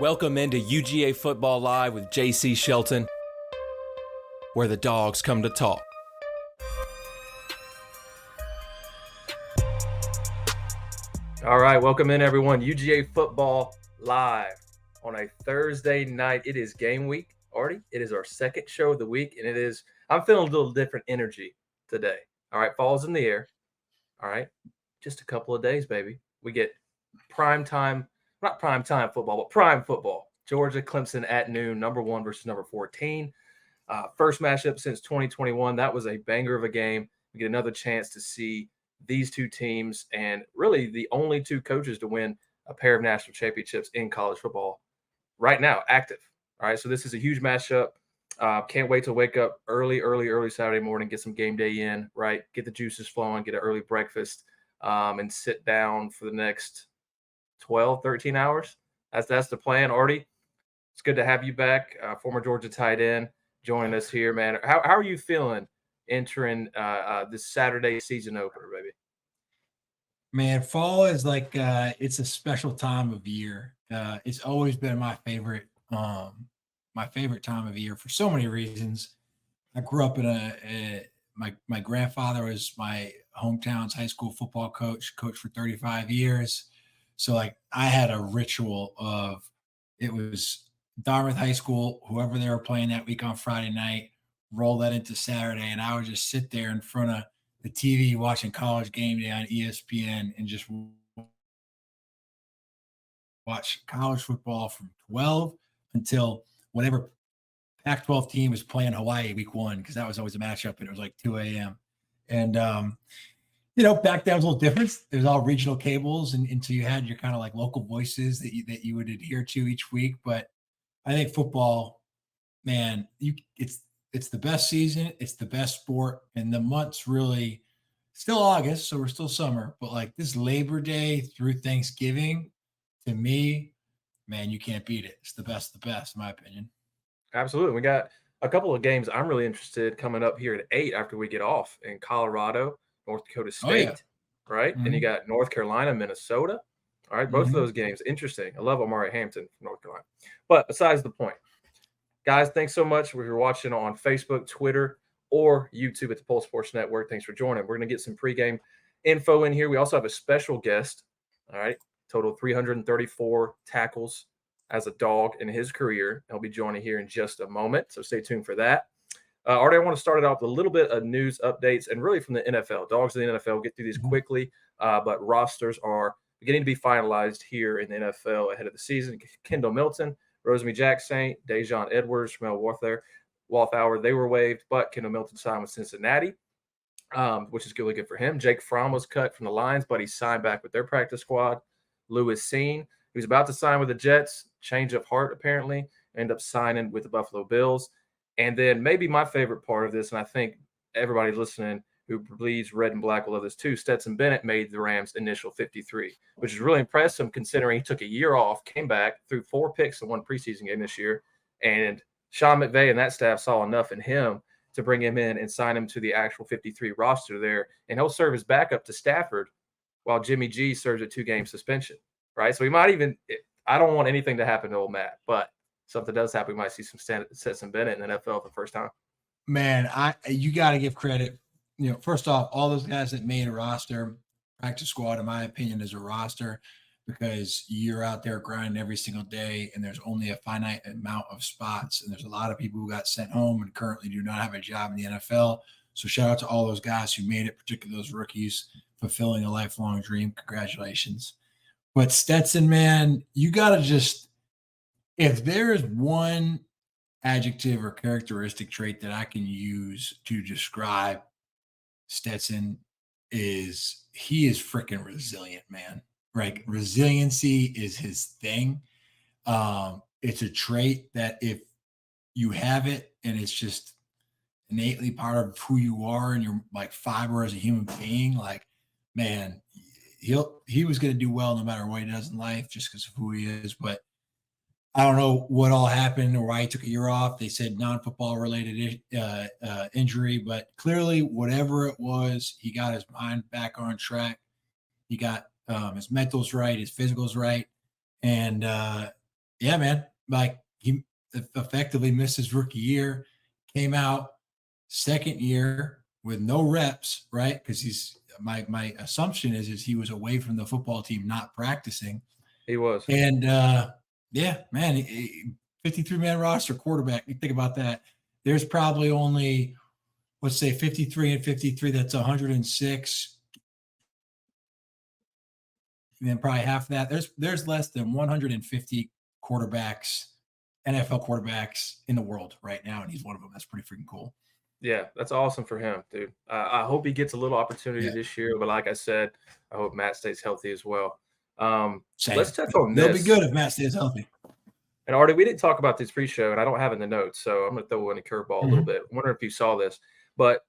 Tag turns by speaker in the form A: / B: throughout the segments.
A: Welcome into UGA Football Live with JC Shelton, where the dogs come to talk. All right, welcome in everyone. UGA Football Live on a Thursday night. It is game week, Arty. It is our second show of the week, and I'm feeling a little different energy today. All right, fall's in the air. All right, just a couple of days, baby. We get prime time, not prime time football, but prime football. Georgia-Clemson at noon, number 1 versus number 14. First matchup since 2021. That was a banger of a game. We get another chance to see these two teams and really the only two coaches to win a pair of national championships in college football right now, active. All right, so this is a huge matchup. Can't wait to wake up early Saturday morning, get some game day in, right? Get the juices flowing, get an early breakfast, and sit down for the next 12, 13 hours. That's the plan, Arty. It's good to have you back, former Georgia tight end, joining us here, man. How are you feeling entering this Saturday season opener, baby?
B: Man, fall is like it's a special time of year. It's always been my favorite time of year for so many reasons. I grew up in my grandfather was my hometown's high school football coached for 35 years. So like I had a ritual of it was Dartmouth High School, whoever they were playing that week on Friday night, roll that into Saturday, and I would just sit there in front of the TV watching College Game Day on ESPN and just watch college football from 12 until whatever Pac-12 team was playing Hawaii week 1, because that was always a matchup, and it was like 2 a.m. And back then it was a little different. There's all regional cables, and so you had your kind of like local voices that you would adhere to each week. But I think football, man, it's the best season. It's the best sport. And the month's really still August, so we're still summer. But like this Labor Day through Thanksgiving, to me, man, you can't beat it. It's the best, in my opinion.
A: Absolutely. We got a couple of games I'm really interested coming up here at 8 after we get off in Colorado, North Dakota State, right?
B: Mm-hmm.
A: Then you got North Carolina, Minnesota. All right, both of those games, interesting. I love Omari Hampton from North Carolina. But besides the point, guys, thanks so much if you're watching on Facebook, Twitter, or YouTube at the Pulse Sports Network. Thanks for joining. We're going to get some pregame info in here. We also have a special guest, all right, total 334 tackles as a dog in his career. He'll be joining here in just a moment, so stay tuned for that. Arty, I want to start it off with a little bit of news updates and really from the NFL. Dogs in the NFL, we'll get through these quickly, but rosters are beginning to be finalized here in the NFL ahead of the season. Kendall Milton, Rosemary Jackson, Dejon Edwards, Ramel Walthour, they were waived, but Kendall Milton signed with Cincinnati, which is really good for him. Jake Fromm was cut from the Lions, but he signed back with their practice squad. Lewis Seen, he was about to sign with the Jets, change of heart apparently, ended up signing with the Buffalo Bills. And then maybe my favorite part of this, and I think everybody listening who believes red and black will love this too, Stetson Bennett made the Rams' initial 53, which is really impressive considering he took a year off, came back, threw 4 picks in one preseason game this year, and Sean McVay and that staff saw enough in him to bring him in and sign him to the actual 53 roster there, and he'll serve as backup to Stafford while Jimmy G serves a 2-game suspension, right? So he might even – I don't want anything to happen to old Matt, but something does happen, we might see some Stetson Bennett in the NFL for the first time.
B: Man, you got to give credit. First off, all those guys that made a roster, practice squad, in my opinion, is a roster because you're out there grinding every single day and there's only a finite amount of spots. And there's a lot of people who got sent home and currently do not have a job in the NFL. So shout out to all those guys who made it, particularly those rookies fulfilling a lifelong dream. Congratulations. But Stetson, man, you got to just, if there is one adjective or characteristic trait that I can use to describe Stetson, is he is freaking resilient, man. Right? Resiliency is his thing. It's a trait that if you have it and it's just innately part of who you are and your like fiber as a human being, like, man, he was going to do well no matter what he does in life just because of who he is. But I don't know what all happened or why he took a year off. They said non-football related injury, but clearly whatever it was, he got his mind back on track. He got his mental's right, his physical's right. And yeah, man, like he effectively missed his rookie year, came out second year with no reps, right? Because he's my assumption is he was away from the football team, not practicing.
A: He was.
B: And yeah, man, 53-man roster quarterback. You think about that. There's probably only, let's say 53 and 53, that's 106. And then probably half of that. There's less than 150 quarterbacks, NFL quarterbacks in the world right now, and he's one of them. That's pretty freaking cool.
A: Yeah, that's awesome for him, dude. I hope he gets a little opportunity this year, but like I said, I hope Matt stays healthy as well. Let's touch on this.
B: They'll be good if Matt stays healthy.
A: And Arty, we didn't talk about this pre-show, and I don't have it in the notes, so I'm going to throw in a curveball a little bit. I wonder if you saw this, but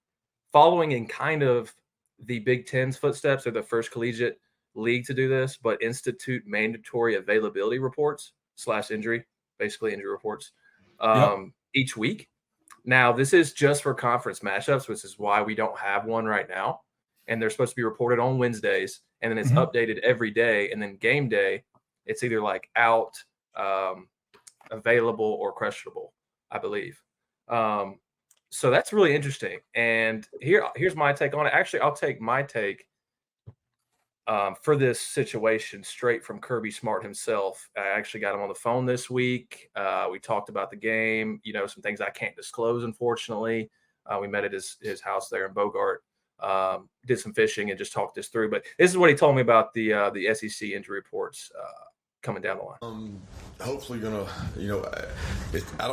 A: following in kind of the Big Ten's footsteps, they're the first collegiate league to do this, but institute mandatory availability reports / injury, basically injury reports, each week. Now, this is just for conference matchups, which is why we don't have one right now. And they're supposed to be reported on Wednesdays, and then it's updated every day. And then game day, it's either like out, available, or questionable, I believe. So that's really interesting. And here's my take on it. Actually, I'll take my take for this situation straight from Kirby Smart himself. I actually got him on the phone this week. We talked about the game, some things I can't disclose, unfortunately. We met at his house there in Bogart, did some fishing and just talked this through. But this is what he told me about the SEC injury reports coming down the line.
C: Hopefully I don't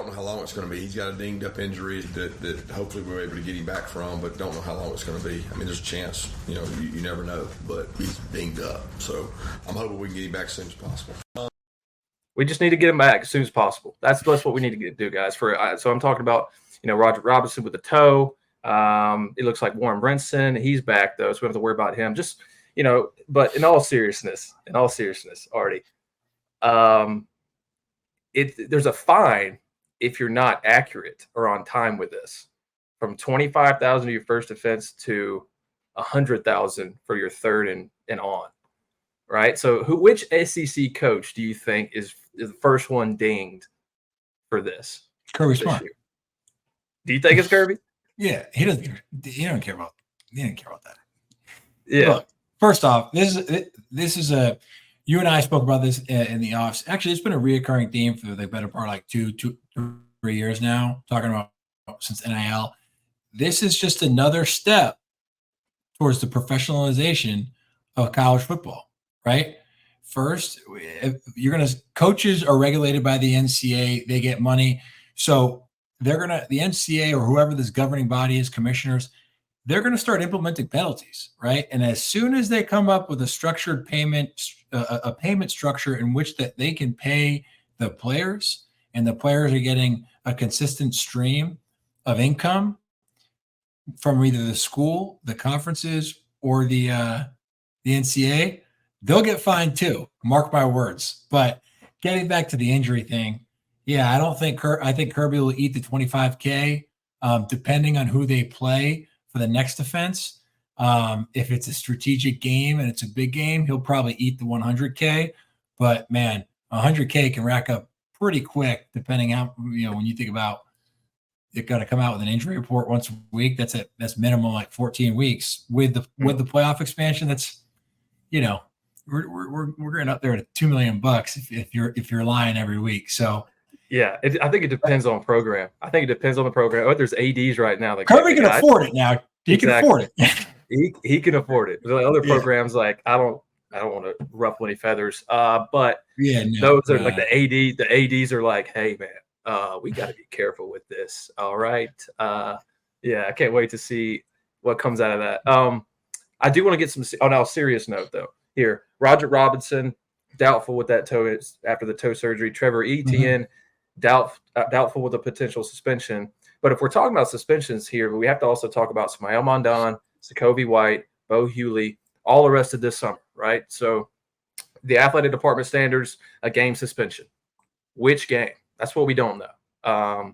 C: know how long it's going to be. He's got a dinged up injury that hopefully we're able to get him back from, but don't know how long it's going to be. I mean, there's a chance, you never know, but he's dinged up. So I'm hoping we can get him back as soon as possible.
A: We just need to get him back as soon as possible. That's what we need to do, guys. So I'm talking about, Roger Robinson with the toe. It looks like Warren Brinson. He's back though, so we don't have to worry about him. Just, but in all seriousness, Arty, there's a fine if you're not accurate or on time with this, from $25,000 to your first offense to $100,000 for your third and on, right? So which SEC coach do you think is the first one dinged for this?
B: Kirby Smart.
A: Year? Do you think it's Kirby?
B: Yeah, he doesn't care about that.
A: Yeah. Look,
B: first off, this is a. You and I spoke about this in the offs. Actually, it's been a reoccurring theme for the better part of like 2-3 years now, talking about since NIL. This is just another step towards the professionalization of college football, right? First, coaches are regulated by the NCAA. They get money. So the NCAA or whoever this governing body is, commissioners, they're going to start implementing penalties, right? And as soon as they come up with a structured payment, a payment structure in which that they can pay the players, and the players are getting a consistent stream of income from either the school, the conferences, or the NCAA, they'll get fined too. Mark my words. But getting back to the injury thing, yeah, I think Kirby will eat the $25K, depending on who they play for the next offense. If it's a strategic game and it's a big game, he'll probably eat the $100K. But man, $100K can rack up pretty quick, depending on when you think about it. Got to come out with an injury report once a week. That's minimum like 14 weeks with the playoff expansion. That's we're getting up there to $2 million if you're lying every week. So.
A: Yeah, I think it depends on program. I think it depends on the program. Oh, there's ADs right now.
B: Kirby can afford it now. He can afford it.
A: he can afford it. The other programs, like I don't want to ruffle any feathers. But those are like the AD. The ADs are like, hey man, we got to be careful with this. All right. Yeah, I can't wait to see what comes out of that. I do want to get some. On a serious note, though, here Roger Robinson doubtful with that toe after the toe surgery. Trevor Etienne. Doubtful with a potential suspension. But if we're talking about suspensions here, we have to also talk about Smael Mondon, Sokovi White, Bo Hewley, all arrested this summer, right? So the athletic department standards, a game suspension. Which game? That's what we don't know.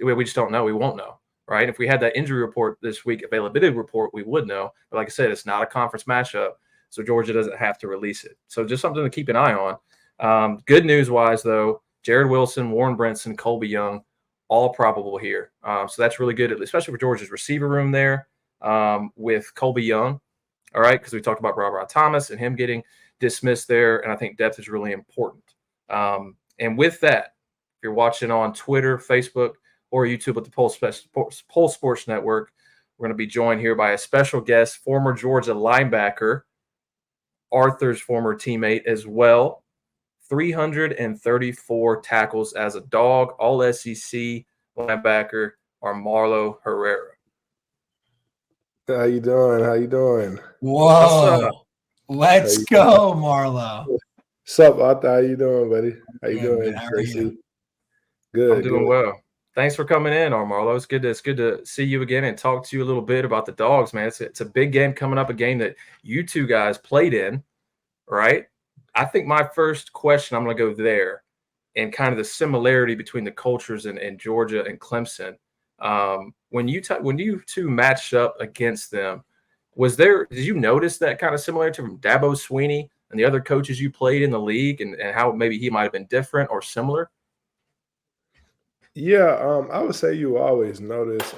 A: We just don't know. We won't know, right? If we had that injury report this week, availability report, we would know. But like I said, it's not a conference matchup, so Georgia doesn't have to release it. So just something to keep an eye on. Good news-wise, though, Jared Wilson, Warren Brinson, Colby Young, all probable here. So that's really good, especially for Georgia's receiver room there with Colby Young. All right, because we talked about Robert Thomas and him getting dismissed there, and I think depth is really important. And with that, if you're watching on Twitter, Facebook, or YouTube with the Pulse Sports Network, we're going to be joined here by a special guest, former Georgia linebacker, Arthur's former teammate as well. 334 tackles as a dog, all SEC linebacker, Amarlo Herrera.
D: How you doing? How you doing?
B: Whoa. Let's go, Marlo.
D: What's up, Arty? How you doing, buddy? How you doing?
B: Man, how are you?
D: Good.
A: I'm doing well. Thanks for coming in, Marlo. It's good to see you again and talk to you a little bit about the Dogs, man. It's a big game coming up, a game that you two guys played in, right? I think my first question, I'm going to go there, and kind of the similarity between the cultures in Georgia and Clemson. When you two matched up against them, did you notice that kind of similarity from Dabo Swinney and the other coaches you played in the league, and how maybe he might have been different or similar?
D: Yeah, I would say you always notice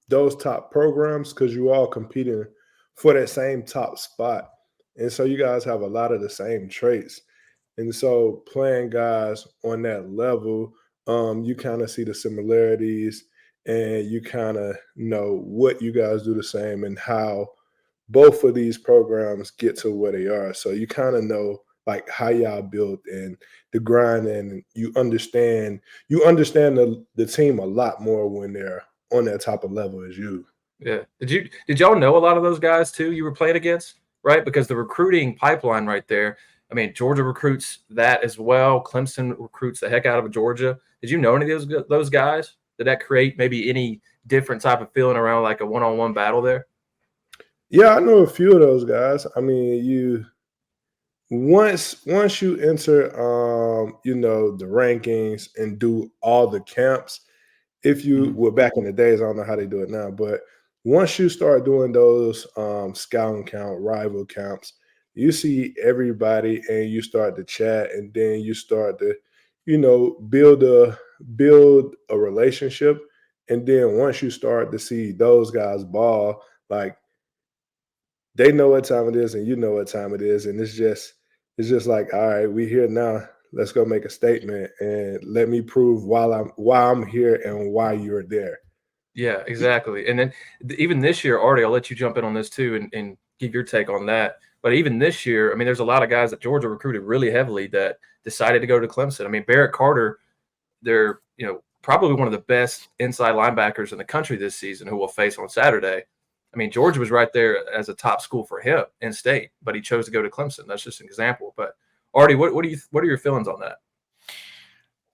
D: those top programs because you all competing for that same top spot. And so you guys have a lot of the same traits. And so playing guys on that level, you kind of see the similarities and you kind of know what you guys do the same and how both of these programs get to where they are. So you kind of know like how y'all built and the grind, and you understand the team a lot more when they're on that type of level as you.
A: Yeah. Did y'all know a lot of those guys too you were playing against? Right, because the recruiting pipeline right there. I mean, Georgia recruits that as well. Clemson recruits the heck out of Georgia. Did you know any of those guys? Did that create maybe any different type of feeling around like a one-on-one battle there?
D: Yeah, I know a few of those guys. I mean, once you enter, the rankings and do all the camps. If you were back in the days, I don't know how they do it now, but once you start doing those scouting count, rival camps, you see everybody and you start to chat, and then you start to, build a relationship. And then once you start to see those guys ball, like they know what time it is and you know what time it is. And it's just like, all right, we here now. Let's go make a statement and let me prove why I'm here and why you're there.
A: Yeah, exactly. And then even this year, Arty, I'll let you jump in on this too and give your take on that. But even this year, I mean, there's a lot of guys that Georgia recruited really heavily that decided to go to Clemson. I mean, Barrett Carter, they're probably one of the best inside linebackers in the country this season who we'll face on Saturday. I mean, Georgia was right there as a top school for him in state, but he chose to go to Clemson. That's just an example. But Arty, what are your feelings on that?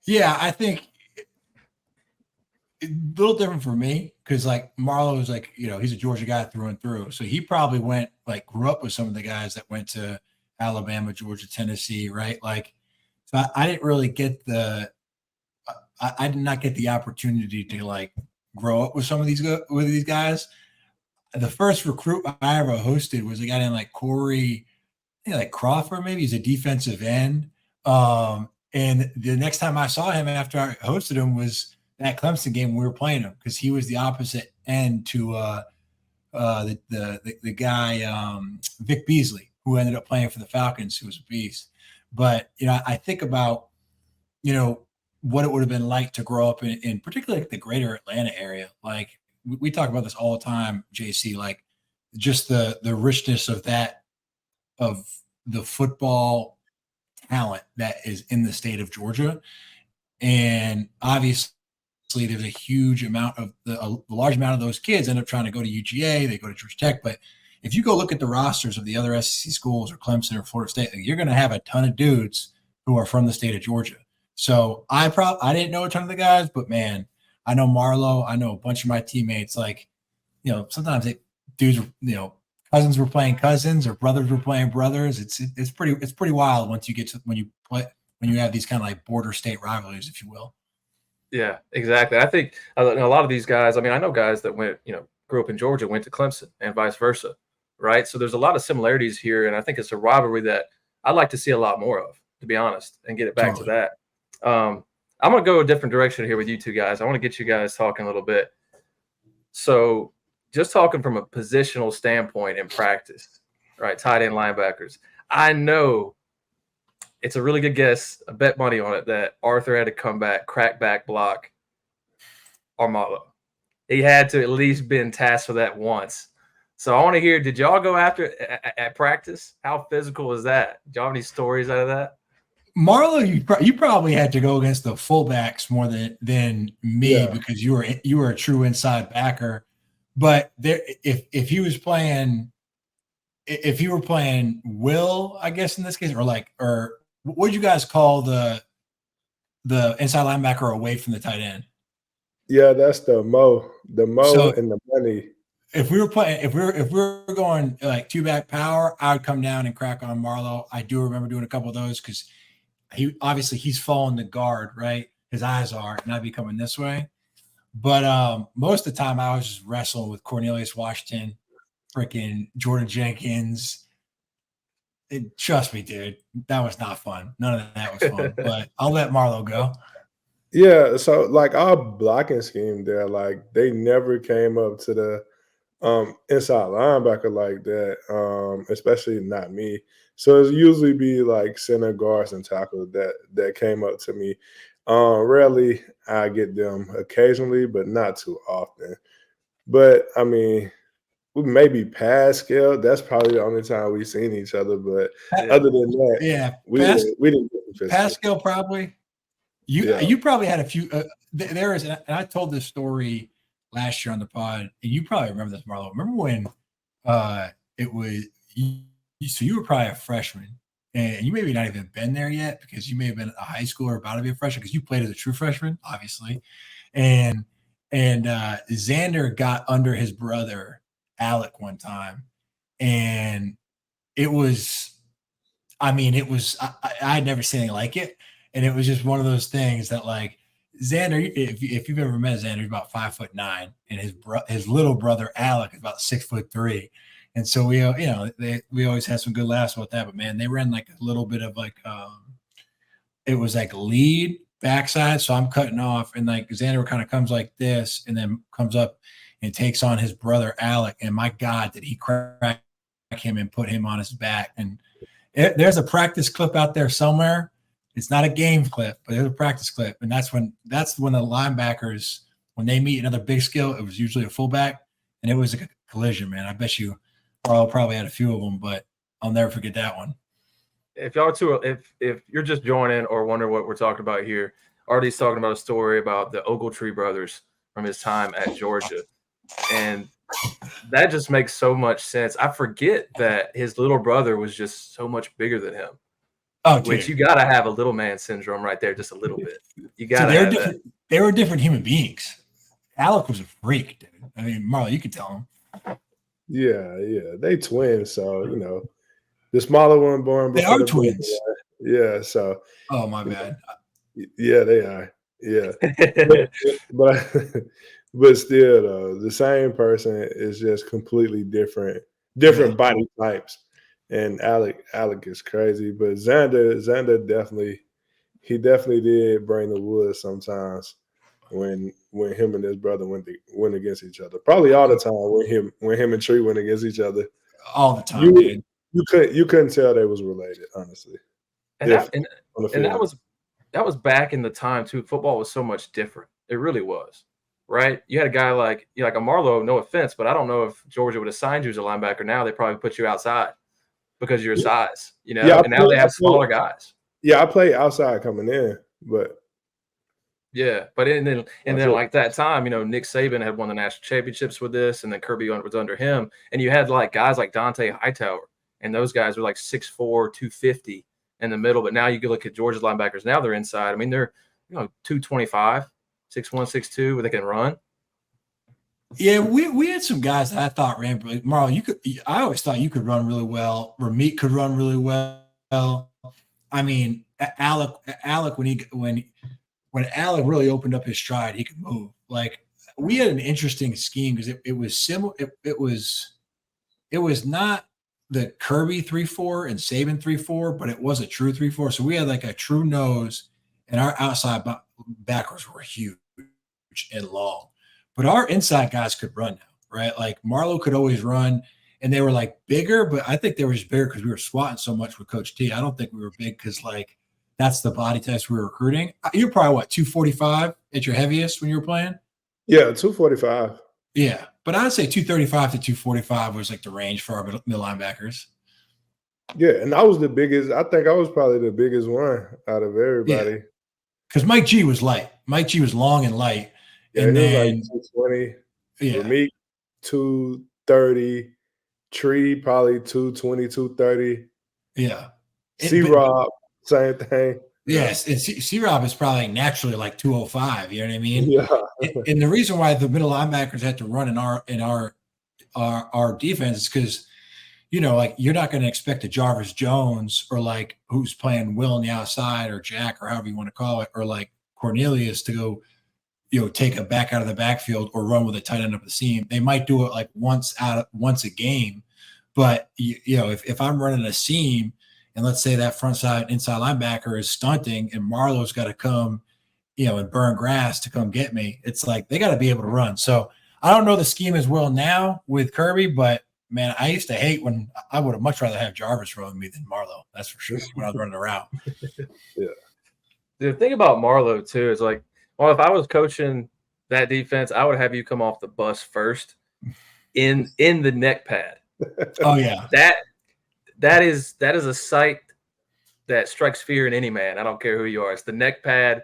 B: Yeah, I think a little different for me because like Marlo is like, he's a Georgia guy through and through. So he probably grew up with some of the guys that went to Alabama, Georgia, Tennessee, right? Like, so I didn't really get I did not get the opportunity to like grow up with some of these guys. The first recruit I ever hosted was a guy named like Corey, like Crawford, maybe he's a defensive end. And the next time I saw him after I hosted him was that Clemson game we were playing him because he was the opposite end to the guy Vic Beasley, who ended up playing for the Falcons, who was a beast. But I think about what it would have been like to grow up in particularly like the greater Atlanta area. Like we talk about this all the time, JC. Like just the richness of the football talent that is in the state of Georgia, and obviously there's a huge amount of a large amount of those kids end up trying to go to UGA, they go to Georgia Tech. But if you go look at the rosters of the other SEC schools or Clemson or Florida State, you're going to have a ton of dudes who are from the state of Georgia. So I didn't know a ton of the guys, but man, I know Marlo. I know a bunch of my teammates. Like, sometimes dudes, cousins were playing cousins or brothers were playing brothers. It's pretty wild once you get to when you have these kind of like border state rivalries, if you will.
A: Yeah, exactly. I think a lot of these guys, I mean, I know guys that grew up in Georgia, went to Clemson and vice versa, right? So there's a lot of similarities here, and I think it's a rivalry that I'd like to see a lot more of, to be honest, and get it back to that. I'm going to go a different direction here with you two guys. I want to get you guys talking a little bit. So just talking from a positional standpoint in practice, right? Tight end linebackers. I know it's a really good guess. I bet money on it that Arthur had to come back, crack back block Amarlo. He had to at least been tasked for that once. So I want to hear, did y'all go after it at practice? How physical is that? Do y'all have any stories out of that?
B: Marlo, you probably had to go against the fullbacks more than me because you were a true inside backer. But there, if you were playing Will, I guess in this case, or what do you guys call the inside linebacker away from the tight end?
D: Yeah, that's the Mo and the money.
B: If we were going like two back power, I would come down and crack on Marlo. I do remember doing a couple of those because he's following the guard, right? His eyes are, and I'd be coming this way. But most of the time I was just wrestling with Cornelius Washington, freaking Jordan Jenkins. Trust me, dude, that was not fun. None of that was fun. But I'll let Marlo go.
D: Yeah, so like our blocking scheme there, like they never came up to the inside linebacker like that, especially not me. So it's usually be like center guards and tackles that came up to me. Rarely I get them occasionally, but not too often. But I mean, we maybe past scale. That's probably the only time we've seen each other. But other than that, we didn't get
B: past scale probably. You probably had a few. There is, and I told this story last year on the pod, and you probably remember this, Marlo. Remember when it was so you were probably a freshman, and you maybe not even been there yet because you may have been a high schooler about to be a freshman because you played as a true freshman, obviously, and Xander got under his brother Alec one time, and it was, I had never seen anything like it. And it was just one of those things that, like, Xander, if you've ever met Xander, he's about 5'9", and his little brother Alec is about 6'3", and so we always had some good laughs about that. But man, they ran like a little bit of like it was like lead backside, so I'm cutting off, and like Xander kind of comes like this, and then comes up and takes on his brother Alec, and my God, did he crack him and put him on his back? And there's a practice clip out there somewhere. It's not a game clip, but it's a practice clip. And that's when the linebackers, when they meet another big skill, it was usually a fullback, and it was a collision, man. I bet you Carl probably had a few of them, but I'll never forget that one.
A: If you're just joining or wondering what we're talking about here, Arty's talking about a story about the Ogletree brothers from his time at Georgia. And that just makes so much sense. I forget that his little brother was just so much bigger than him.
B: Oh, dude.
A: Which you got to have a little man syndrome right there, just a little bit. You got to have that.
B: They were different human beings. Alec was a freak, dude. I mean, Marlo, you could tell him.
D: Yeah. They twins, so, the smaller one born.
B: They are twins.
D: Yeah, so.
B: Oh, my bad.
D: Yeah, they are. Yeah. but still, though, the same person is just completely different body types. And Alec is crazy, but Xander definitely did bring the wood sometimes when him and his brother went against each other. Probably all the time when him and Tree went against each other.
B: All the time, dude.
D: You couldn't tell they was related, honestly.
A: And that was back in the time too. Football was so much different. It really was. Right? You had a guy like Amarlo, no offense, but I don't know if Georgia would have signed you as a linebacker now. They probably put you outside. Because of your size, and now they have smaller guys.
D: Yeah, I played outside coming in, but
A: then like that time, Nick Saban had won the national championships with this, and then Kirby was under him, and you had like guys like Dante Hightower, and those guys were like 6'4", 250 in the middle. But now you can look at Georgia's linebackers. Now they're inside. I mean, they're 225, 6'1", 6'2", where they can run.
B: Yeah, we had some guys that I thought ran really. Marlo, I always thought you could run really well. Ramit could run really well. I mean, Alec when Alec really opened up his stride, he could move. Like, we had an interesting scheme because it was similar. It was not the Kirby 3-4 and Saban 3-4, but it was a true 3-4. So we had like a true nose and our outside backers were huge and long. But our inside guys could run now, right? Like Marlo could always run, and they were like bigger, but I think they were just bigger because we were swatting so much with Coach T. I don't think we were big because like that's the body types we were recruiting. You're probably what, 245 at your heaviest when you were playing?
D: Yeah, 245.
B: Yeah, but I'd say 235 to 245 was like the range for our middle linebackers.
D: Yeah, and I was the biggest. I think I was probably the biggest one out of everybody.
B: Because Mike G was light. Mike G was long and light.
D: Yeah,
B: and
D: he
B: then
D: was like 220.
B: yeah,
D: For me, 230. Tree probably 220, 230.
B: yeah.
D: C-Rob, same thing.
B: Yes, and C-Rob is probably naturally like 205. You know what I mean?
D: Yeah.
B: And the reason why the middle linebackers had to run in our defense is because, you know, like you're not going to expect a Jarvis Jones or like who's playing Will on the outside or Jack or however you want to call it, or like Cornelius to go, you know, take a back out of the backfield or run with a tight end up the seam. They might do it like once a game, but you know, if I'm running a seam and let's say that front side inside linebacker is stunting and Marlo's got to come, you know, and burn grass to come get me, it's like they got to be able to run. So I don't know the scheme as well now with Kirby, but man, I used to hate when I would have much rather have Jarvis run me than Marlo. That's for sure. When I was running around.
D: Yeah.
A: The thing about Marlo too is like, well, if I was coaching that defense, I would have you come off the bus first in the neck pad.
B: Oh yeah.
A: That is a sight that strikes fear in any man. I don't care who you are. It's the neck pad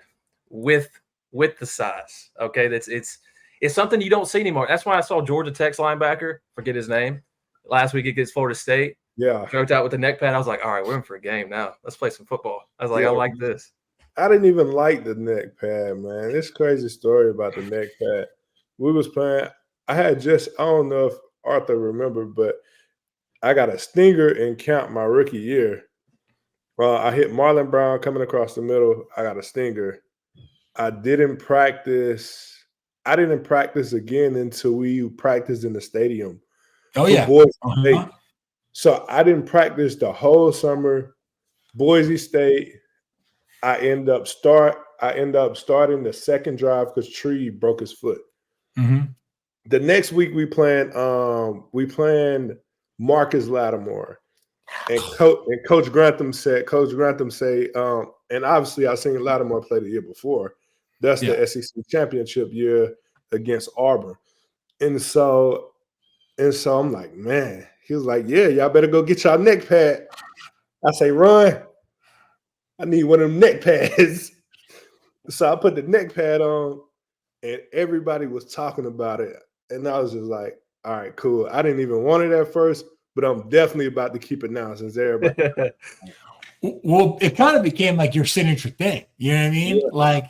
A: with the size. Okay, it's something you don't see anymore. That's why I saw Georgia Tech's linebacker, forget his name, last week against Florida State.
D: Yeah,
A: choked out with the neck pad. I was like, all right, we're in for a game now. Let's play some football. I was like,
D: yeah.
A: I like this.
D: I didn't even like the neck pad, man. It's crazy story about the neck pad. We was playing. I don't know if Arthur remembered, but I got a stinger in camp my rookie year. I hit Marlon Brown coming across the middle. I got a stinger. I didn't practice again until we practiced in the stadium.
B: Oh yeah.
D: Boise State. So I didn't practice the whole summer. Boise State. I end up starting the second drive because Tree broke his foot.
B: Mm-hmm.
D: The next week we playing Marcus Lattimore, and Coach Grantham said, and obviously I seen Lattimore play the year before. That's the SEC championship year against Auburn, and so I'm like, man. He was like, yeah, y'all better go get y'all neck pad. I say, run. I need one of them neck pads. So I put the neck pad on, and everybody was talking about it. And I was just like, all right, cool. I didn't even want it at first, but I'm definitely about to keep it now since everybody.
B: Well, it kind of became like your signature thing. You know what I mean? Yeah. Like,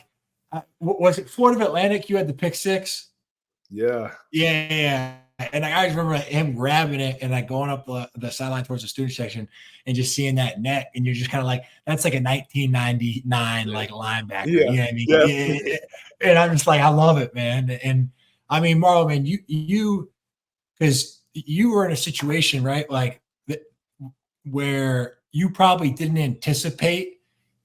B: was it Florida Atlantic? You had the pick six?
D: Yeah.
B: Yeah. And I always remember him grabbing it and like going up the sideline towards the student section and just seeing that neck. And you're just kind of like, that's like a 1999 like linebacker. Yeah. You know what I mean? Yeah. And I'm just like, I love it, man. And I mean, Marlo, man, you because you were in a situation, right? Like where you probably didn't anticipate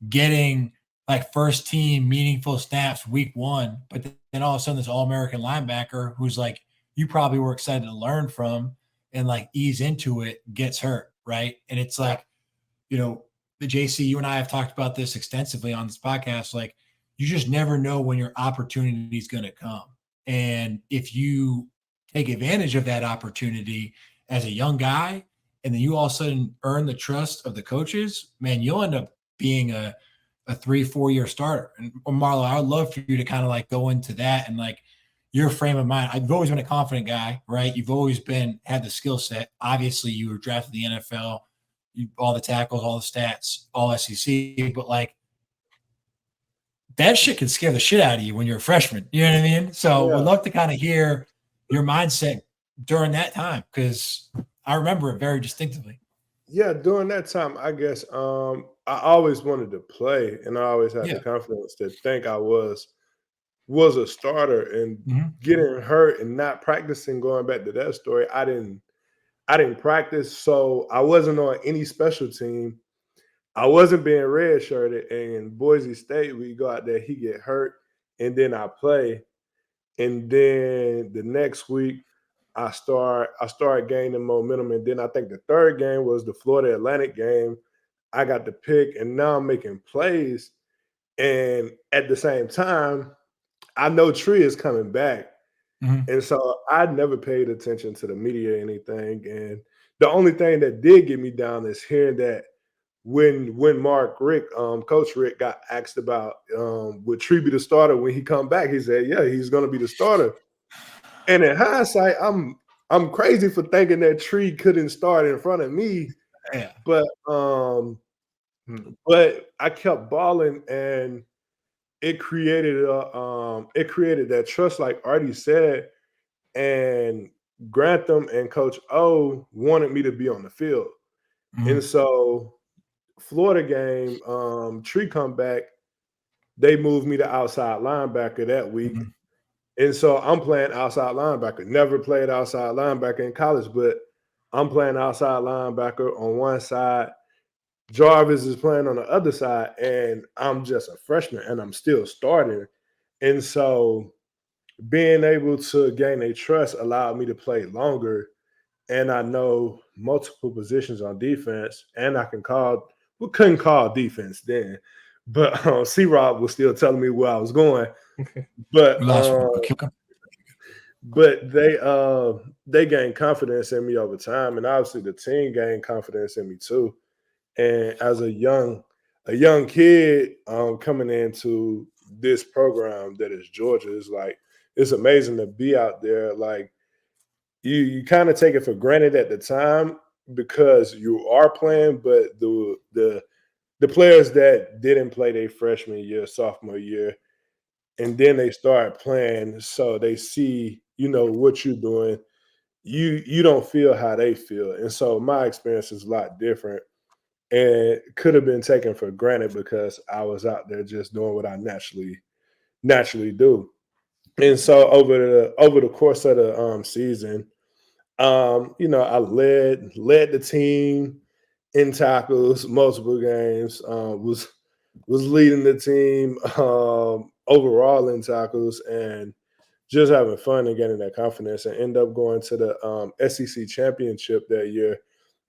B: getting like first team meaningful snaps week one, but then all of a sudden this all-American linebacker who's like, you probably were excited to learn from and like ease into it gets hurt. Right. And it's like, you know, the JC, you and I have talked about this extensively on this podcast. Like you just never know when your opportunity is going to come. And if you take advantage of that opportunity as a young guy, and then you all of a sudden earn the trust of the coaches, man, you'll end up being a 3-4 year starter. And Marlo, I would love for you to kind of like go into that and like, your frame of mind. I've always been a confident guy, right? You've always had the skill set. Obviously, you were drafted in the NFL, all the tackles, all the stats, all SEC. But like that shit can scare the shit out of you when you're a freshman. You know what I mean? So we'd love to kind of hear your mindset during that time because I remember it very distinctively.
D: Yeah, during that time, I guess I always wanted to play, and I always had the confidence to think I was a starter, and getting hurt and not practicing, going back to that story, I didn't practice. So I wasn't on any special team. I wasn't being redshirted, and Boise State, we go out there, he get hurt, and then I play, and then the next week I start gaining momentum, and then I think the third game was the Florida Atlantic game. I got the pick, and now I'm making plays, and at the same time, I know Tree is coming back. And so I never paid attention to the media or anything. And the only thing that did get me down is hearing that when Coach Rick got asked about would Tree be the starter when he come back, he said, yeah, he's gonna be the starter. And in hindsight, I'm crazy for thinking that Tree couldn't start in front of me.
B: Yeah.
D: But I kept balling, and it created that trust, like Arty said, and Grantham and Coach O wanted me to be on the field. And so Florida game, Tree come back, they moved me to outside linebacker that week. And so I'm playing outside linebacker. Never played outside linebacker in college, but I'm playing outside linebacker on one side. Jarvis is playing on the other side, and I'm just a freshman, and I'm still starting. And so being able to gain a trust allowed me to play longer, and I know multiple positions on defense, and we couldn't call defense then, but C-Rob was still telling me where I was going. But they gained confidence in me over time, and obviously the team gained confidence in me too. And as a young kid coming into this program that is Georgia, it's amazing to be out there. Like you kind of take it for granted at the time because you are playing, but the players that didn't play their freshman year, sophomore year, and then they start playing, so they see what you're doing. You don't feel how they feel, and so my experience is a lot different. And could have been taken for granted because I was out there just doing what I naturally do. And so over the course of the season, I led the team in tackles multiple games. Was leading the team overall in tackles and just having fun and getting that confidence, and end up going to the SEC championship that year.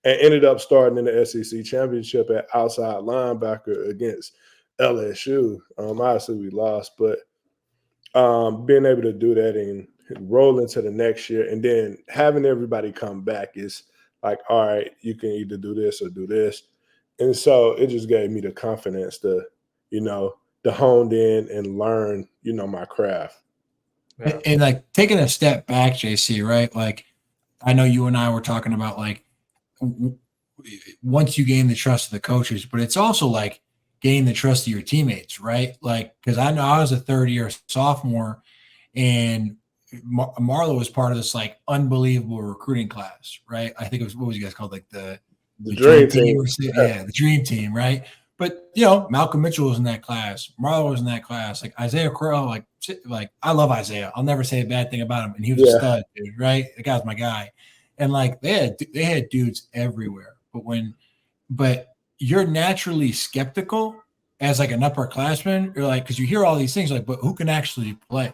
D: And ended up starting in the SEC championship at outside linebacker against LSU. Obviously, we lost, but being able to do that and roll into the next year, and then having everybody come back is like, all right, you can either do this or do this. And so it just gave me the confidence to hone in and learn, my craft.
B: Yeah. And like taking a step back, JC, right? Like I know you and I were talking about like, once you gain the trust of the coaches, but it's also like gaining the trust of your teammates, right? Like, because I know I was a third-year sophomore, and Amarlo was part of this like unbelievable recruiting class, right? I think it was, what was you guys called, like the
D: dream team?
B: Yeah, the dream team, right? But Malcolm Mitchell was in that class, Amarlo was in that class, like Isaiah Crowell, like I love Isaiah. I'll never say a bad thing about him, and he was a stud, dude, right? The guy's my guy. And like they had dudes everywhere, but you're naturally skeptical as like an upperclassman. You're like, because you hear all these things, like, but who can actually play,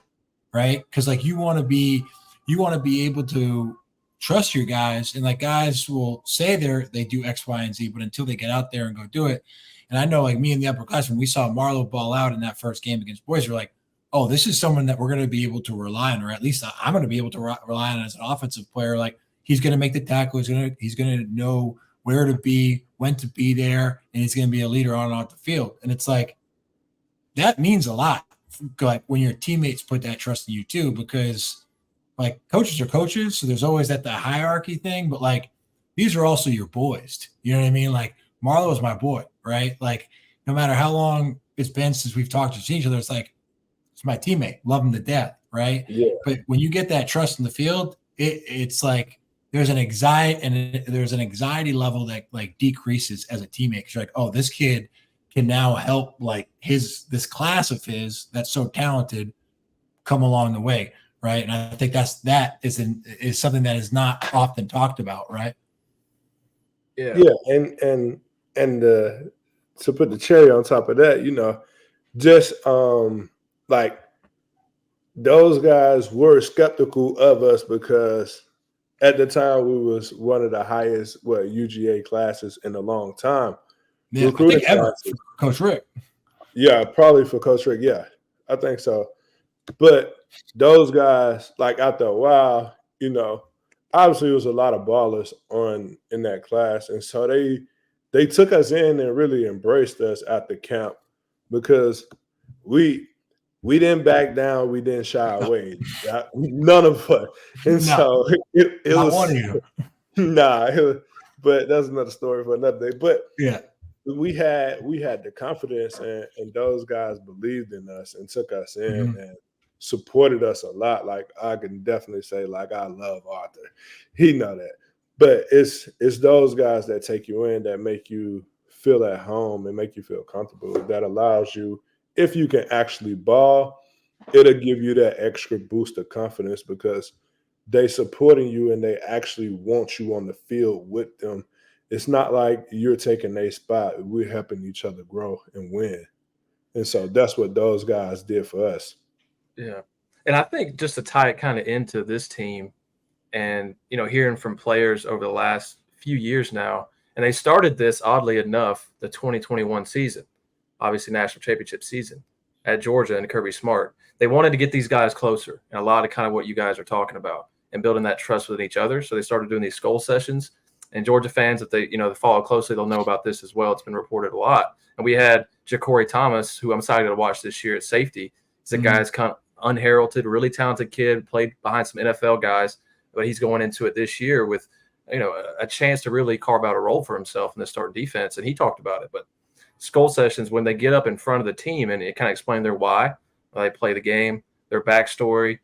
B: right? Because like you want to be able to trust your guys, and like guys will say they do X, Y, and Z, but until they get out there and go do it. And I know like me and the upperclassmen, we saw Amarlo ball out in that first game against Boise. We're like, oh, this is someone that we're going to be able to rely on, or at least I'm going to be able to rely on as an offensive player. Like, he's going to make the tackle. He's going to know where to be, when to be there, and he's going to be a leader on and off the field. And it's like that means a lot. Like when your teammates put that trust in you too, because like coaches are coaches, so there's always that hierarchy thing. But like these are also your boys. You know what I mean? Like Marlo is my boy, right? Like no matter how long it's been since we've talked to each other, it's like it's my teammate. Love him to death, right?
D: Yeah.
B: But when you get that trust in the field, it's like there's an anxiety level that like decreases as a teammate. You're like, oh, this kid can now help like this class of his that's so talented come along the way, right? And I think that is something that is not often talked about, right?
D: Yeah, and to put the cherry on top of that, just like those guys were skeptical of us because at the time we was one of the highest UGA classes in a long time.
B: Yeah, I think ever for Coach Rick.
D: Yeah, probably for Coach Rick. Yeah, I think so. But those guys, like after a while, obviously there was a lot of ballers in that class, and so they took us in and really embraced us at the camp because we didn't back down, we didn't shy away. None of us, and so it was but that's another story for another day. But
B: yeah.
D: We had the confidence, and those guys believed in us and took us in and supported us a lot. Like I can definitely say, like I love Arthur, he know that. But it's those guys that take you in, that make you feel at home and make you feel comfortable. That allows you, if you can actually ball, it'll give you that extra boost of confidence because they supporting you and they actually want you on the field with them. It's not like you're taking a spot. We're helping each other grow and win. And so that's what those guys did for us.
A: Yeah. And I think just to tie it kind of into this team and, hearing from players over the last few years now, and they started this, oddly enough, the 2021 season, obviously national championship season at Georgia and Kirby Smart. They wanted to get these guys closer, and a lot of kind of what you guys are talking about and building that trust with each other. So they started doing these skull sessions. And Georgia fans, if they follow closely, they'll know about this as well. It's been reported a lot. And we had Ja'Cory Thomas, who I'm excited to watch this year at safety. He's a guy that's kind of unheralded, really talented kid, played behind some NFL guys, but he's going into it this year with, a chance to really carve out a role for himself in the starting defense. And he talked about it. But skull sessions, when they get up in front of the team and it kind of explain their why they play the game, their backstory,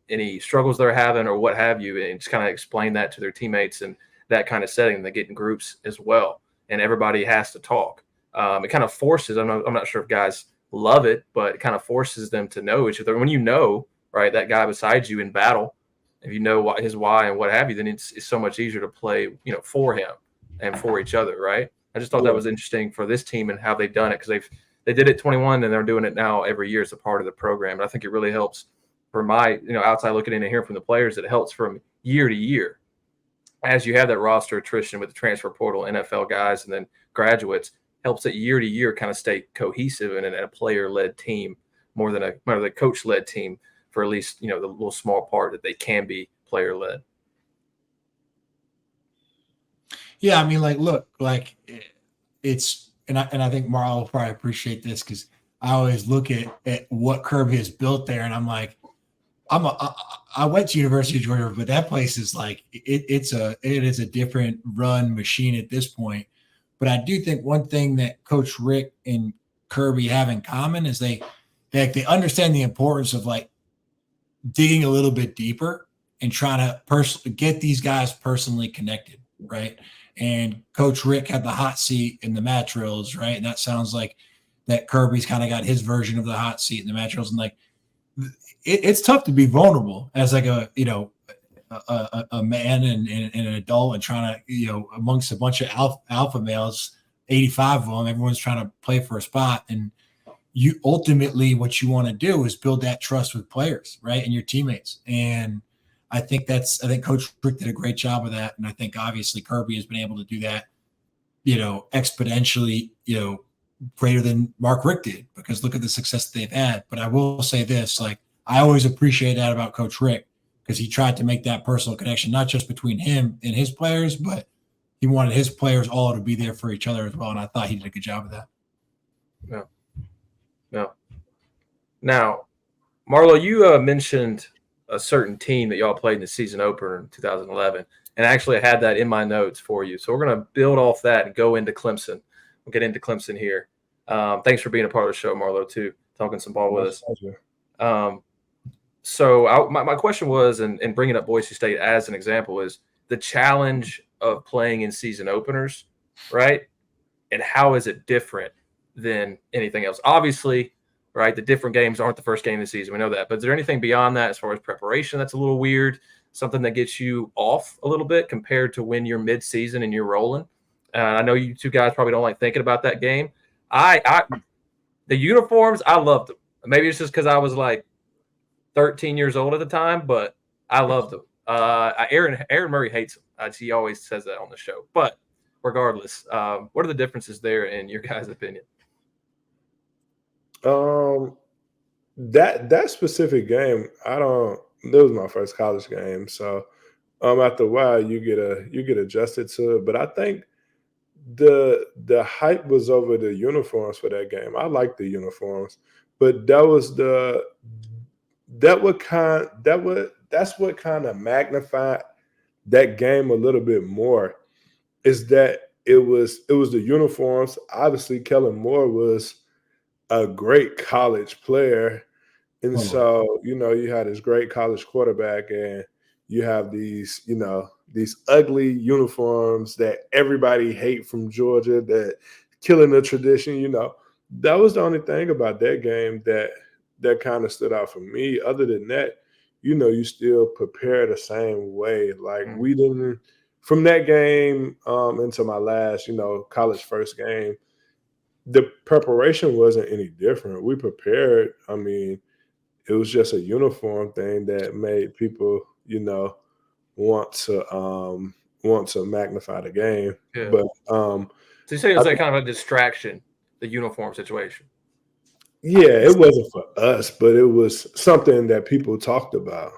A: any struggles they're having or what have you, and just kind of explain that to their teammates and that kind of setting. They get in groups as well, and everybody has to talk. It kind of forces, I'm not sure if guys love it, but it kind of forces them to know each other. When right, that guy beside you in battle, if you know his why and what have you, then it's so much easier to play, for him and for each other, right? I just thought that was interesting for this team and how they've done it, because they did it 21 and they're doing it now every year as a part of the program. And I think it really helps. For my, outside looking in and hearing from the players, it helps from year to year. As you have that roster attrition with the transfer portal, NFL guys, and then graduates, helps that year to year kind of stay cohesive and a player-led team more than a coach-led team for at least, the little small part that they can be player-led.
B: Yeah, I mean, look, it's and I think Marl will probably appreciate this because I always look at what Kirby has built there, and I'm like, I went to University of Georgia, but that place is like it is a different run machine at this point. But I do think one thing that Coach Rick and Kirby have in common is they understand the importance of digging a little bit deeper and trying to get these guys personally connected, right? And Coach Rick had the hot seat in the mat drills, right? And that sounds like that Kirby's kind of got his version of the hot seat in the mat drills, and it's tough to be vulnerable as a man and an adult and trying to, amongst a bunch of alpha males, 85 of them, everyone's trying to play for a spot. And you ultimately, what you want to do is build that trust with players, right? And your teammates. And I think Coach Rick did a great job of that. And I think obviously Kirby has been able to do that, exponentially, greater than Mark Richt did, because look at the success that they've had. But I will say this, I always appreciate that about Coach Rick, because he tried to make that personal connection, not just between him and his players, but he wanted his players all to be there for each other as well. And I thought he did a good job of that.
A: Yeah. Now, Marlo, you mentioned a certain team that y'all played in the season opener in 2011, and actually I had that in my notes for you. So we're going to build off that and go into Clemson. We'll get into Clemson here. Thanks for being a part of the show, Marlo, too, talking some ball with us. So my question was, and bringing up Boise State as an example, is the challenge of playing in season openers, right? And how is it different than anything else? Obviously, right, the different games aren't the first game of the season. We know that. But is there anything beyond that as far as preparation that's a little weird, something that gets you off a little bit compared to when you're mid-season and you're rolling? I know you two guys probably don't like thinking about that game. The uniforms, I loved them. Maybe it's just because I was like 13 years old at the time, but I loved them. Aaron Murray hates them. He always says that on the show. But regardless, what are the differences there in your guys' opinion?
D: That specific game, that was my first college game. So after a while you get adjusted to it. But I think the hype was over the uniforms for that game. I like the uniforms, but that's what kind of magnified that game a little bit more, is that it was the uniforms. Obviously, Kellen Moore was a great college player, and so you had this great college quarterback, and you have these ugly uniforms that everybody hate from Georgia, that killing the tradition. That was the only thing about that game that kind of stood out for me. Other than that, you still prepare the same way. Like we didn't, from that game into my last, college first game, the preparation wasn't any different. We prepared. I mean, it was just a uniform thing that made people, want to magnify the game.
A: Yeah.
D: But
A: so you say it was like kind of a distraction, the uniform situation.
D: Yeah, it wasn't for us, but it was something that people talked about.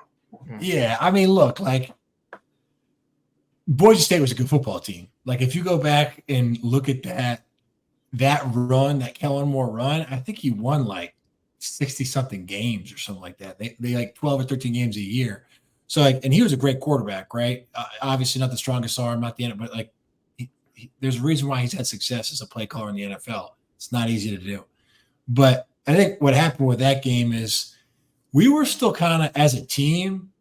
B: Yeah, I mean, look, like Boise State was a good football team. Like if you go back and look at that run, that Kellen Moore run, I think he won like 60-something games or something like that. They like 12 or 13 games a year. So and he was a great quarterback, right? Obviously not the strongest arm, not the end, but like there's a reason why he's had success as a play caller in the NFL. It's not easy to do. But I think what happened with that game is we were still kind of as a team,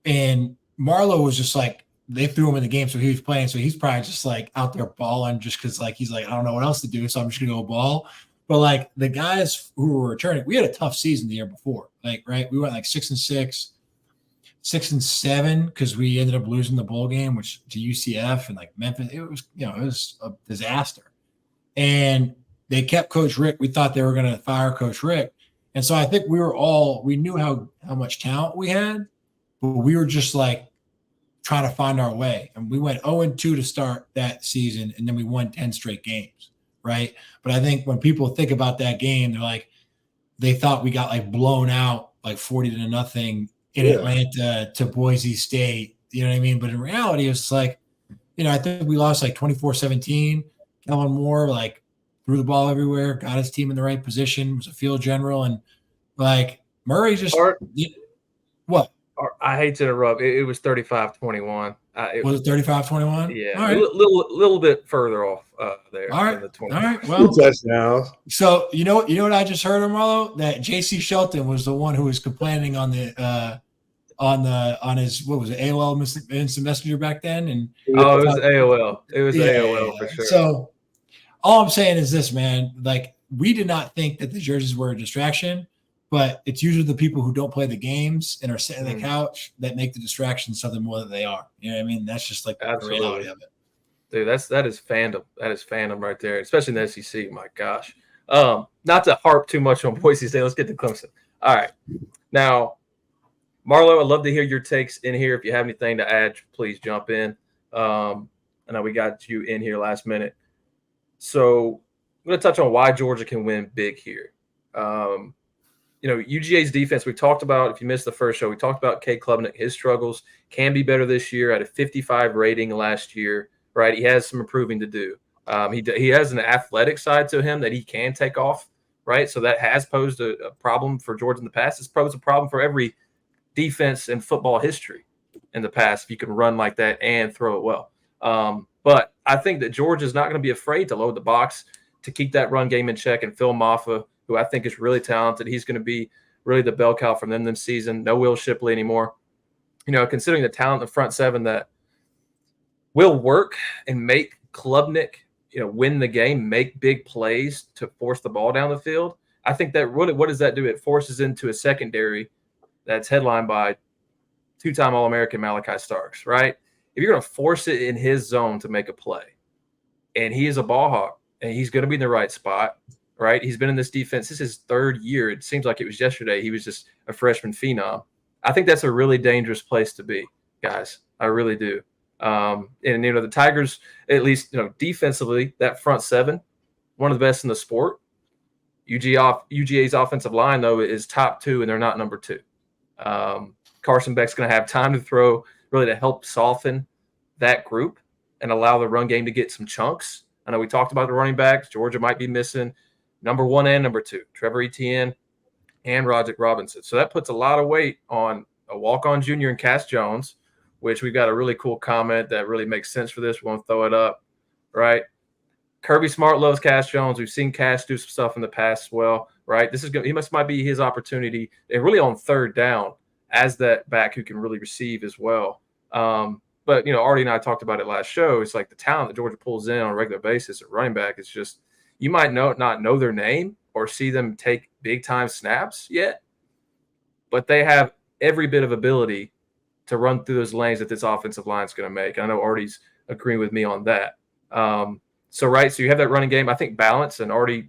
B: and Marlo was just like, they threw him in the game, so he was playing. So he's probably just like out there balling just because like he's like, I don't know what else to do, so I'm just gonna go ball. But like the guys who were returning, we had a tough season the year before. Like, right, we went like 6-6, 6-7 because we ended up losing the bowl game, which to UCF and like Memphis. It was a disaster. And they kept Coach Rick. We thought they were going to fire Coach Rick. And so I think we knew how much talent we had, but we were just like trying to find our way. And we went 0-2 to start that season, and then we won 10 straight games, right? But I think when people think about that game, they're like, they thought we got like blown out like 40-0 in Atlanta to Boise State. You know what I mean? But in reality, it's like, I think we lost like 24-17. Kellen Moore, like, threw the ball everywhere, got his team in the right position, was a field general, and like Murray just what?
A: I hate to interrupt. It was 35-21.
B: Was it 35-21?
A: Yeah,
B: all right.
A: a little bit further off there.
B: All right,
A: than the 20.
B: all right. Well,
D: touchdowns.
B: So you know what I just heard, Amarlo? That J.C. Shelton was the one who was complaining on his what was it, AOL Instant Messenger back then, and
A: it was AOL. It was AOL for sure.
B: So all I'm saying is this, man. Like we did not think that the jerseys were a distraction, but it's usually the people who don't play the games and are sitting on the couch that make the distraction something more than they are. You know what I mean? That's just like the reality of it.
A: Dude, that is fandom. That is fandom right there, especially in the SEC. My gosh. Not to harp too much on Boise State. Let's get to Clemson. All right. Now, Marlo, I'd love to hear your takes in here. If you have anything to add, please jump in. I know we got you in here last minute. So I'm going to touch on why Georgia can win big here. UGA's defense, we talked about, if you missed the first show, we talked about Cade Klubnik, his struggles, can be better this year, at a 55 rating last year, right? He has some improving to do. He has an athletic side to him that he can take off, right? So that has posed a problem for Georgia in the past. It's posed a problem for every defense in football history in the past if you can run like that and throw it well. But I think that Georgia's not going to be afraid to load the box to keep that run game in check. And Phil Maffa, who I think is really talented, he's going to be really the bell cow from them this season. No Will Shipley anymore. Considering the talent in the front seven that will work and make Klubnik, win the game, make big plays to force the ball down the field. I think that really, what does that do? It forces into a secondary that's headlined by two-time All-American Malachi Starks, right? If you're going to force it in his zone to make a play, and he is a ball hawk, and he's going to be in the right spot, right? He's been in this defense. This is his third year. It seems like it was yesterday. He was just a freshman phenom. I think that's a really dangerous place to be, guys. I really do. And, the Tigers, at least, defensively, that front seven, one of the best in the sport. UGA's offensive line, though, is top 2, and they're not number 2. Carson Beck's going to have time to throw, really to help soften that group and allow the run game to get some chunks. I know we talked about the running backs. Georgia might be missing number 1 and number 2, Trevor Etienne and Roderick Robinson. So that puts a lot of weight on a walk-on junior and Cass Jones, which we've got a really cool comment that really makes sense for this. We want to throw it up, right? Kirby Smart loves Cass Jones. We've seen Cass do some stuff in the past as well, right? Might be his opportunity, and really on third down as that back who can really receive as well. But Arty and I talked about it last show. It's like the talent that Georgia pulls in on a regular basis at running back is just, you might not know their name or see them take big time snaps yet, but they have every bit of ability to run through those lanes that this offensive line is going to make. I know Arty's agreeing with me on that. So you have that running game. I think balance, and Arty,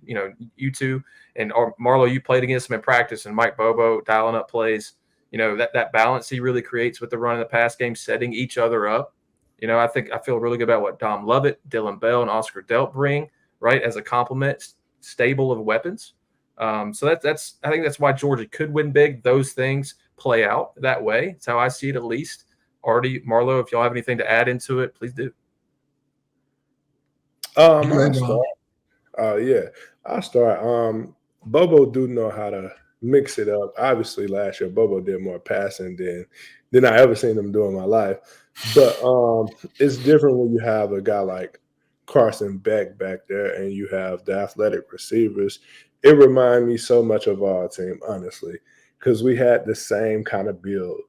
A: you two, and Marlo, you played against him in practice, and Mike Bobo dialing up plays. That balance he really creates with the run and the pass game, setting each other up. I feel really good about what Dom Lovett, Dylan Bell, and Oscar Delp bring, right, as a complement, stable of weapons. So I think that's why Georgia could win big. Those things play out that way. It's how I see it, at least. Arty, Marlo, if y'all have anything to add into it, please do.
D: I'll start. Bobo do know how to mix it up. Obviously, last year Bobo did more passing than I ever seen him do in my life. But it's different when you have a guy like Carson Beck back there and you have the athletic receivers. It reminds me so much of our team, honestly, because we had the same kind of build.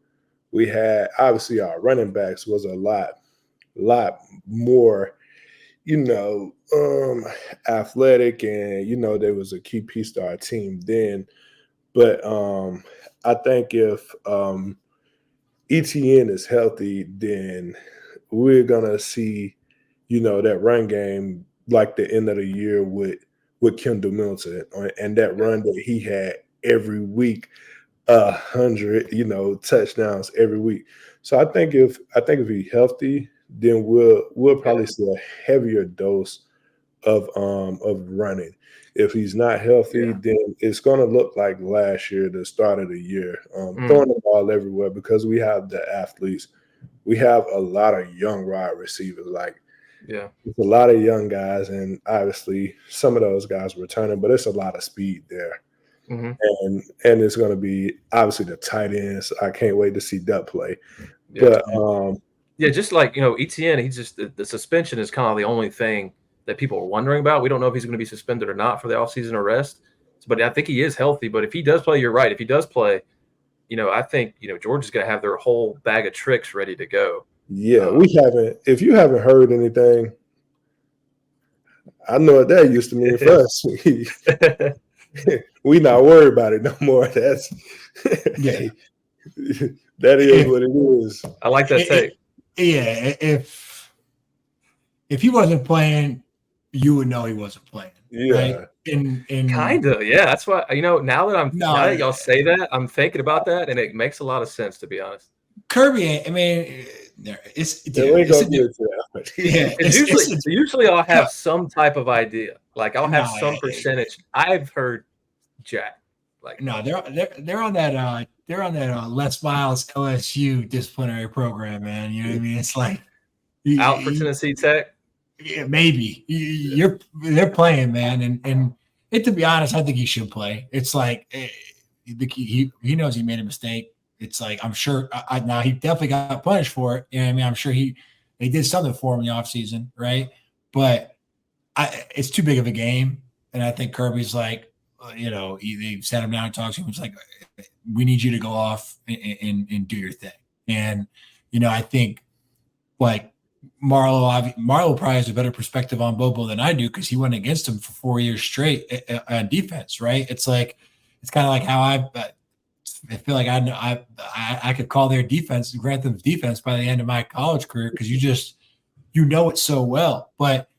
D: We had, obviously, our running backs was a lot more, athletic, and there was a key piece to our team then. But I think if ETN is healthy, then we're gonna see, that run game like the end of the year with Kendall Milton, and that run that he had every week, 100, touchdowns every week. So I think if he's healthy, then we'll probably see a heavier dose of running. If he's not healthy, then it's going to look like last year, the start of the year, throwing the ball everywhere, because we have the athletes. We have a lot of young wide receivers. It's a lot of young guys, and obviously some of those guys returning, but it's a lot of speed there. Mm-hmm. And it's going to be obviously the tight ends. I can't wait to see that play. Yeah. But
A: just like ETN, he's just the suspension is kind of the only thing that people are wondering about. We don't know if he's going to be suspended or not for the offseason arrest, but I think he is healthy. But if he does play, you're right. If he does play, I think Georgia's going to have their whole bag of tricks ready to go.
D: Yeah, we haven't. If you haven't heard anything, I know what that used to mean for us. We not worried about it no more. That's that is what it is.
A: I like that take.
B: If he wasn't playing, you would know he wasn't playing.
D: Yeah.
B: Right?
A: Kind of. Yeah. That's why, now that y'all say that, I'm thinking about that, and it makes a lot of sense, to be honest.
B: Kirby,
A: usually I'll have some type of idea. Like I'll have some percentage. I've heard Jack.
B: They're on that Les Miles LSU disciplinary program, man. You know what I mean? It's like
A: out for Tennessee Tech.
B: Yeah, maybe they're playing, man, and to be honest, I think he should play. It's like he knows he made a mistake. It's like I'm sure now he definitely got punished for it. I mean, I'm sure they did something for him in the offseason, right? But it's too big of a game, and I think Kirby's like, they sat him down and talked to him. It's like, we need you to go off and do your thing. And I think like Marlo probably has a better perspective on Bobo than I do, because he went against him for 4 years straight on defense, right? It's kind of like how I feel like I could call their defense, Grantham's defense, by the end of my college career, because you know it so well. But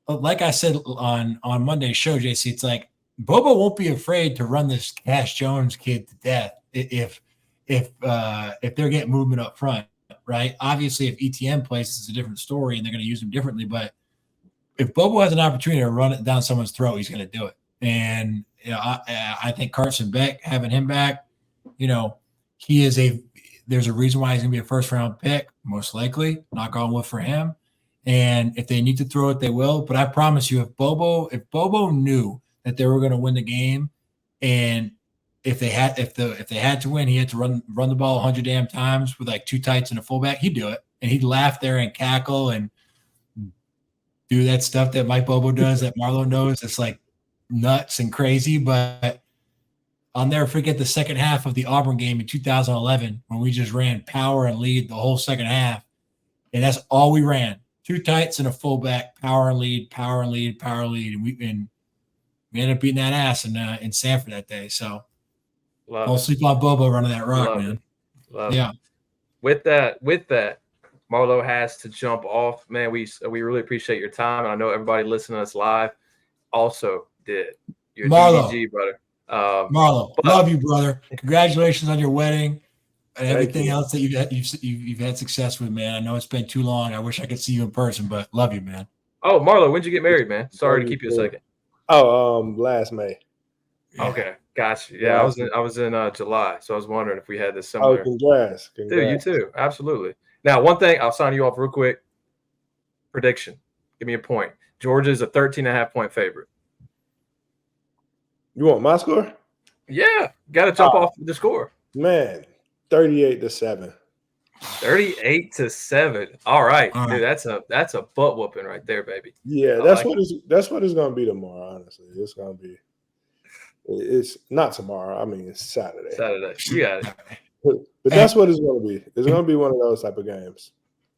B: like I said on Monday's show, JC, it's like Bobo won't be afraid to run this Cash Jones kid to death if they're getting movement up front, right? Obviously, if ETN plays, it's a different story, and they're going to use him differently. But if Bobo has an opportunity to run it down someone's throat, he's going to do it. And I think Carson Beck, having him back, there's a reason why he's going to be a first-round pick, most likely. Knock on wood for him. And if they need to throw it, they will. But I promise you, if Bobo knew that they were going to win the game, and if they had to win, he had to run the ball 100 damn times with like two tights and a fullback, he'd do it. And he'd laugh there and cackle and do that stuff that Mike Bobo does that Marlo knows. It's like nuts and crazy. But I'll never forget the second half of the Auburn game in 2011 when we just ran power and lead the whole second half. And that's all we ran. Two tights and a fullback, power and lead, power and lead, power and lead. And we ended up beating that ass in Sanford that day. So don't sleep on Bobo running that rock, man.
A: Yeah. With that, Marlo has to jump off. Man, we really appreciate your time. And I know everybody listening to us live also did. You're
B: Marlo,
A: GG, brother.
B: Marlo, love you, brother. Congratulations on your wedding and everything else that you've had success with, man. I know it's been too long. I wish I could see you in person, but love you, man.
A: Oh, Marlo, when'd you get married, man? Sorry to keep you a second.
D: Oh, last May.
A: Okay, gotcha. Yeah, I was in July, so I was wondering if we had this similar.
D: Oh, congrats.
A: Dude, you too. Absolutely. Now, one thing, I'll sign you off real quick. Prediction. Give me a point. Georgia is a 13.5-point favorite.
D: You want my score?
A: Yeah, got to jump off the score.
D: Man, 38-7.
A: 38-7. All right, dude. That's a butt whooping right there, baby.
D: Yeah, that's what it's gonna be tomorrow. Honestly, it's gonna be. It's not tomorrow. I mean, it's Saturday.
A: You got it.
D: But that's what it's gonna be. It's gonna be one of those type of games.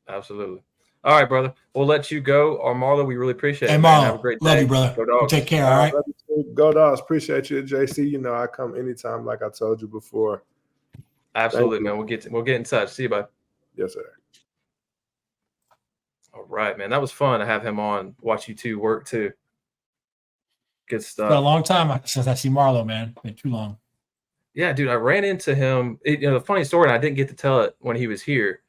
A: Absolutely. All right, brother. We'll let you go. Or Marlo, we really appreciate it.
B: Hey,
A: Marlo,
B: Marlo,
A: have a great day.
B: love you, brother.
A: Go Dogs.
B: Take care. All right.
D: Go Dogs. Appreciate you, JC. I come anytime, like I told you before.
A: Absolutely, man. We'll get in touch. See you, bud.
D: Yes, sir.
A: All right, man. That was fun to have him on. Watch you two work too. Good stuff.
B: It's been a long time since I see Marlo, man. Been too long.
A: Yeah, dude. I ran into him. The funny story, and I didn't get to tell it when he was here,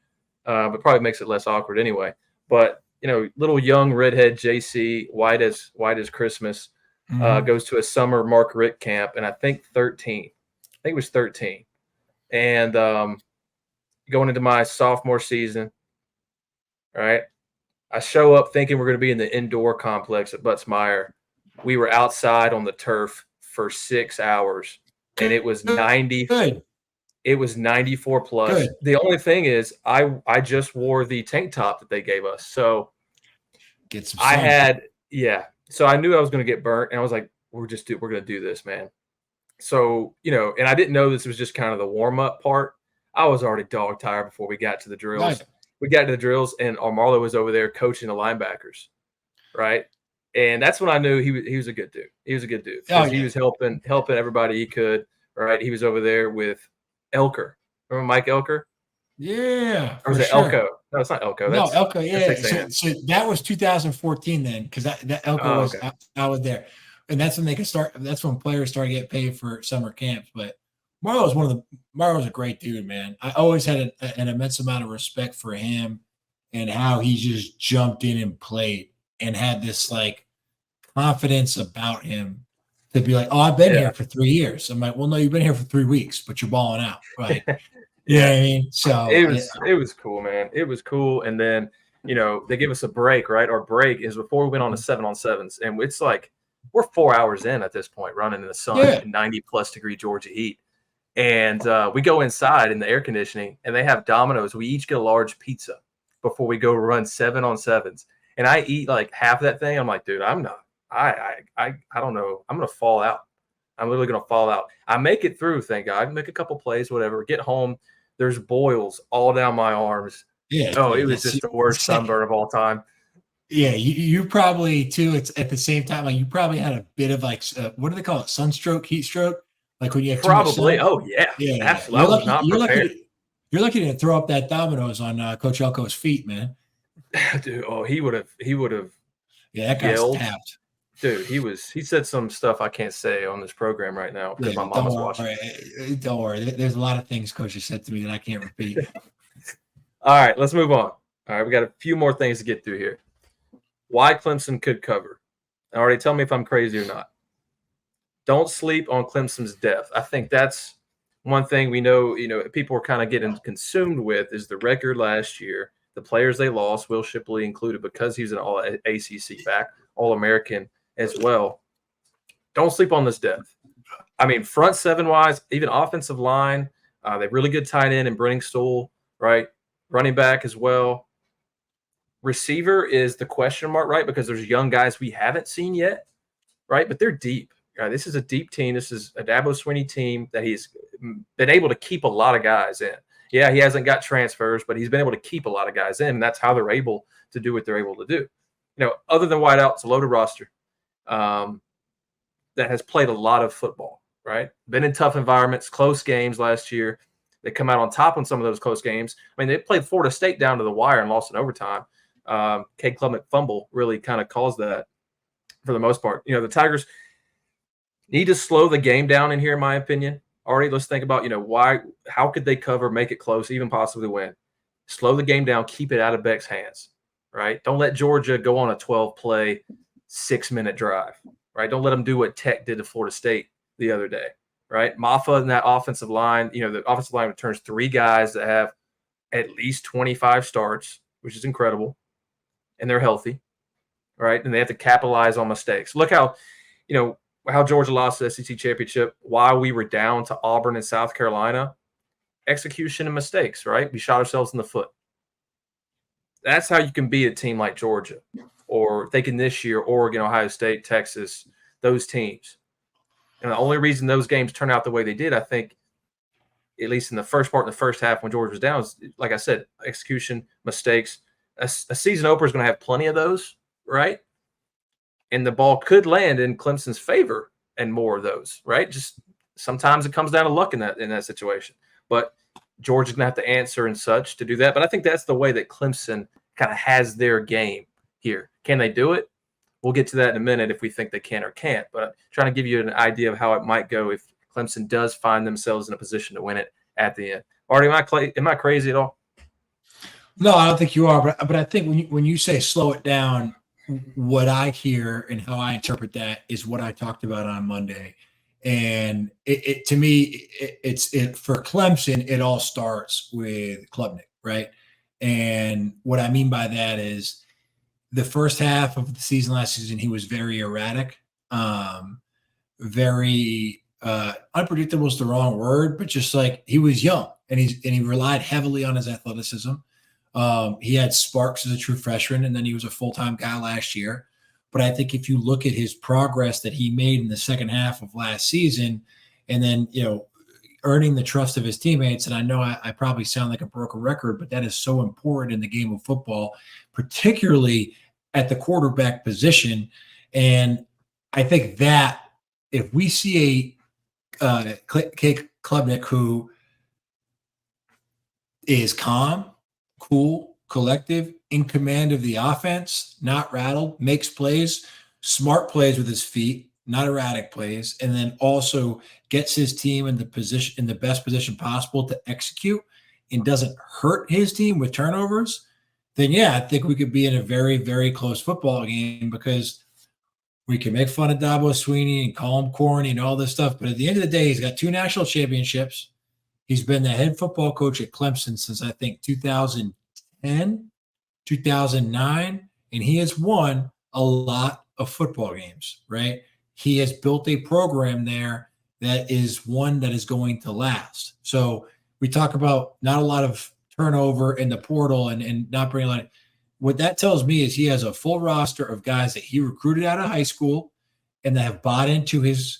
A: but probably makes it less awkward anyway. But little young redhead JC, white as Christmas, goes to a summer Mark Richt camp, and I think 13. I think it was 13. And going into my sophomore season, right? I show up thinking we're going to be in the indoor complex at Butts-Meier. We were outside on the turf for 6 hours, and it was 90.
B: Good.
A: It was 94 plus.
B: Good.
A: The only thing is, I just wore the tank top that they gave us, so
B: get some sun.
A: So I knew I was going to get burnt, and I was like, we're going to do this, man. So, and I didn't know this was just kind of the warm-up part. I was already dog tired before we got to the drills.
B: Right.
A: We got to the drills, and Marlo was over there coaching the linebackers, right? And that's when I knew he was a good dude. He was a good dude. He was helping everybody he could, right? He was over there with Elker. Remember Mike Elker?
B: Yeah.
A: Or was it Elko? No, it's not Elko.
B: No, Elko, yeah. So that was 2014 then, because that Elko was I was there. And that's when they could start. That's when players started getting paid for summer camps. But Marlo's a great dude, man. I always had an immense amount of respect for him and how he just jumped in and played and had this like confidence about him to be like, oh, I've been here for 3 years. I'm like, well, no, you've been here for 3 weeks, but you're balling out, right? You know what I mean? So
A: it was cool, man. It was cool. And then they give us a break, right? Our break is before we went on to 7-on-7s, and it's like we're 4 hours in at this point, running in the sun in 90+ degree Georgia heat. And we go inside in the air conditioning, and they have Domino's. We each get a large pizza before we go run 7-on-7s. And I eat like half of that thing. I'm like, dude, I'm not. I don't know. I'm gonna fall out. I'm literally gonna fall out. I make it through, thank God. I make a couple plays, whatever. Get home. There's boils all down my arms. Yeah. Oh, it was just the worst sunburn of all time.
B: Yeah, you probably too. It's at the same time, like you probably had a bit of like what do they call it? Sunstroke, heat stroke. Like when you have
A: probably. Oh yeah, absolutely.
B: You're lucky to throw up that Domino's on Coach Elko's feet, man.
A: Dude, oh, he would have.
B: Yeah, that guy's
A: yelled.
B: tapped.
A: Dude, he said some stuff I can't say on this program right now because my mama's watching.
B: Don't worry. There's a lot of things Coach has said to me that I can't repeat.
A: All right, let's move on. All right, we got a few more things to get through here. Why Clemson could cover. Already tell me if I'm crazy or not. Don't sleep on Clemson's depth. I think that's one thing we know, people are kind of getting consumed with is the record last year, the players they lost, Will Shipley included, because he's an all-ACC back, All-American as well. Don't sleep on this depth. I mean, front seven-wise, even offensive line, they have really good tight end and Brenning Stool, right? Running back as well. Receiver is the question mark, right? Because there's young guys we haven't seen yet, right? But they're deep. This is a deep team. This is a Dabo Swinney team that he's been able to keep a lot of guys in. Yeah, he hasn't got transfers, but he's been able to keep a lot of guys in, and that's how they're able to do what they're able to do. Other than wideout, it's a loaded roster that has played a lot of football, right? Been in tough environments, close games last year. They come out on top on some of those close games. I mean, they played Florida State down to the wire and lost in overtime. Cade Klubnik fumble really kind of caused that for the most part. The Tigers need to slow the game down in here, in my opinion. Already, let's think about, how could they cover, make it close, even possibly win? Slow the game down, keep it out of Beck's hands, right? Don't let Georgia go on a 12-play, 6-minute drive, right? Don't let them do what Tech did to Florida State the other day, right? Maffa and that offensive line, the offensive line returns 3 guys that have at least 25 starts, which is incredible, and they're healthy, right? And they have to capitalize on mistakes. Look how, how Georgia lost the SEC championship while we were down to Auburn and South Carolina. Execution and mistakes, right? We shot ourselves in the foot. That's how you can beat a team like Georgia, or thinking this year, Oregon, Ohio State, Texas, those teams. And the only reason those games turn out the way they did, I think, at least in the first part, in the first half when Georgia was down, is, like I said, execution, mistakes. A season opener is going to have plenty of those, right? And the ball could land in Clemson's favor and more of those, right? Just sometimes it comes down to luck in that situation. But Georgia's going to have to answer and such to do that. But I think that's the way that Clemson kind of has their game here. Can they do it? We'll get to that in a minute if we think they can or can't. But I'm trying to give you an idea of how it might go if Clemson does find themselves in a position to win it at the end. Arty, am I crazy at all?
B: No, I don't think you are. But I think when you say slow it down, what I hear and how I interpret that is what I talked about on Monday. And it to me, for Clemson, it all starts with Klubnik, right? And what I mean by that is the first half of the season last season, he was very erratic, very unpredictable is the wrong word, but just like he was young and he relied heavily on his athleticism. He had sparks as a true freshman, and then he was a full-time guy last year. But I think if you look at his progress that he made in the second half of last season, and then, earning the trust of his teammates, and I know I probably sound like a broken record, but that is so important in the game of football, particularly at the quarterback position. And I think that if we see a Klubnik who is calm, cool, collective, in command of the offense, not rattled, makes plays, smart plays with his feet, not erratic plays, and then also gets his team in the best position possible to execute and doesn't hurt his team with turnovers, then yeah, I think we could be in a very, very close football game because we can make fun of Dabo Swinney and call him corny and all this stuff. But at the end of the day, he's got 2 national championships. He's been the head football coach at Clemson since I think 2010, 2009, and he has won a lot of football games, right? He has built a program there that is one that is going to last. So we talk about not a lot of turnover in the portal and not bringing a lot. What that tells me is he has a full roster of guys that he recruited out of high school and that have bought into his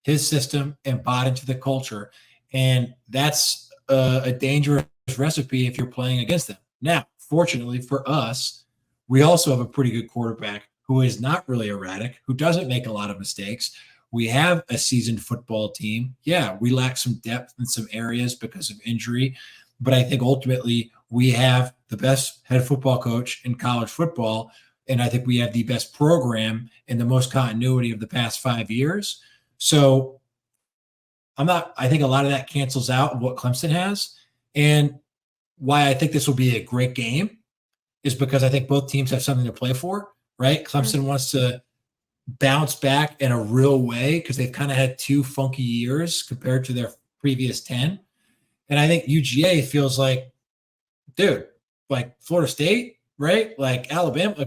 B: system and bought into the culture. And that's a dangerous recipe if you're playing against them. Now, fortunately for us, we also have a pretty good quarterback who is not really erratic, who doesn't make a lot of mistakes. We have a seasoned football team. Yeah, we lack some depth in some areas because of injury, but I think ultimately we have the best head football coach in college football And I think we have the best program and the most continuity of the past 5 years. So I think a lot of that cancels out of what Clemson has. And why I think this will be a great game is because I think both teams have something to play for, right? Clemson wants to bounce back in a real way because they've kind of had 2 funky years compared to their previous 10. And I think UGA feels like, dude, like Florida State, right? Like Alabama, I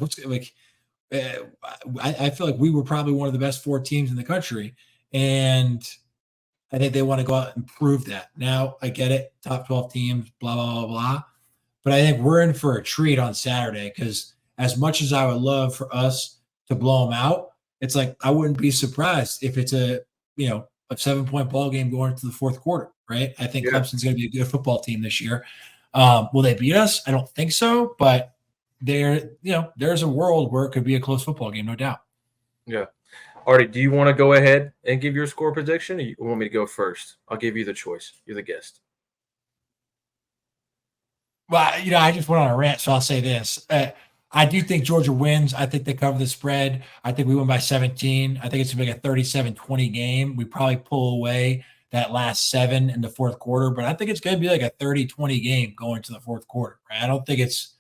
B: feel like we were probably one of the best 4 teams in the country. And I think they want to go out and prove that. Now, I get it, top 12 teams, blah, blah, blah, blah. But I think we're in for a treat on Saturday because as much as I would love for us to blow them out, it's like I wouldn't be surprised if it's a 7-point ball game going into the fourth quarter, right? I think Clemson's going to be a good football team this year. Will they beat us? I don't think so, but there's a world where it could be a close football game, no doubt.
A: Yeah. Arty, do you want to go ahead and give your score prediction, or you want me to go first? I'll give you the choice. You're the guest.
B: Well, I just went on a rant, so I'll say this. I do think Georgia wins. I think they cover the spread. I think we win by 17. I think it's going to be like a 37-20 game. We probably pull away that last 7 in the fourth quarter, but I think it's going to be like a 30-20 game going to the fourth quarter. Right? I don't think it's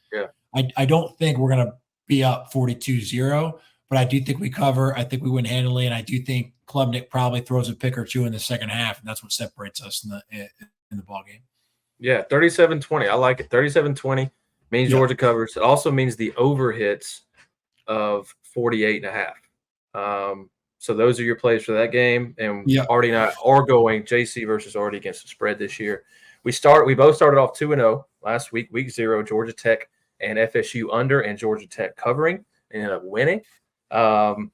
B: I don't think we're going to be up 42-0, but I do think we cover. I think we win handily, and I do think Klubnik probably throws a pick or 2 in the second half, and that's what separates us in the ball game.
A: Yeah, 37-20. I like it. 37-20 means Georgia covers. It also means the over hits of 48.5. So those are your plays for that game. And Arty and I are going JC versus Arty against the spread this year. We both started off 2-0 last week, week 0, Georgia Tech and FSU under and Georgia Tech covering. They ended up winning. I'll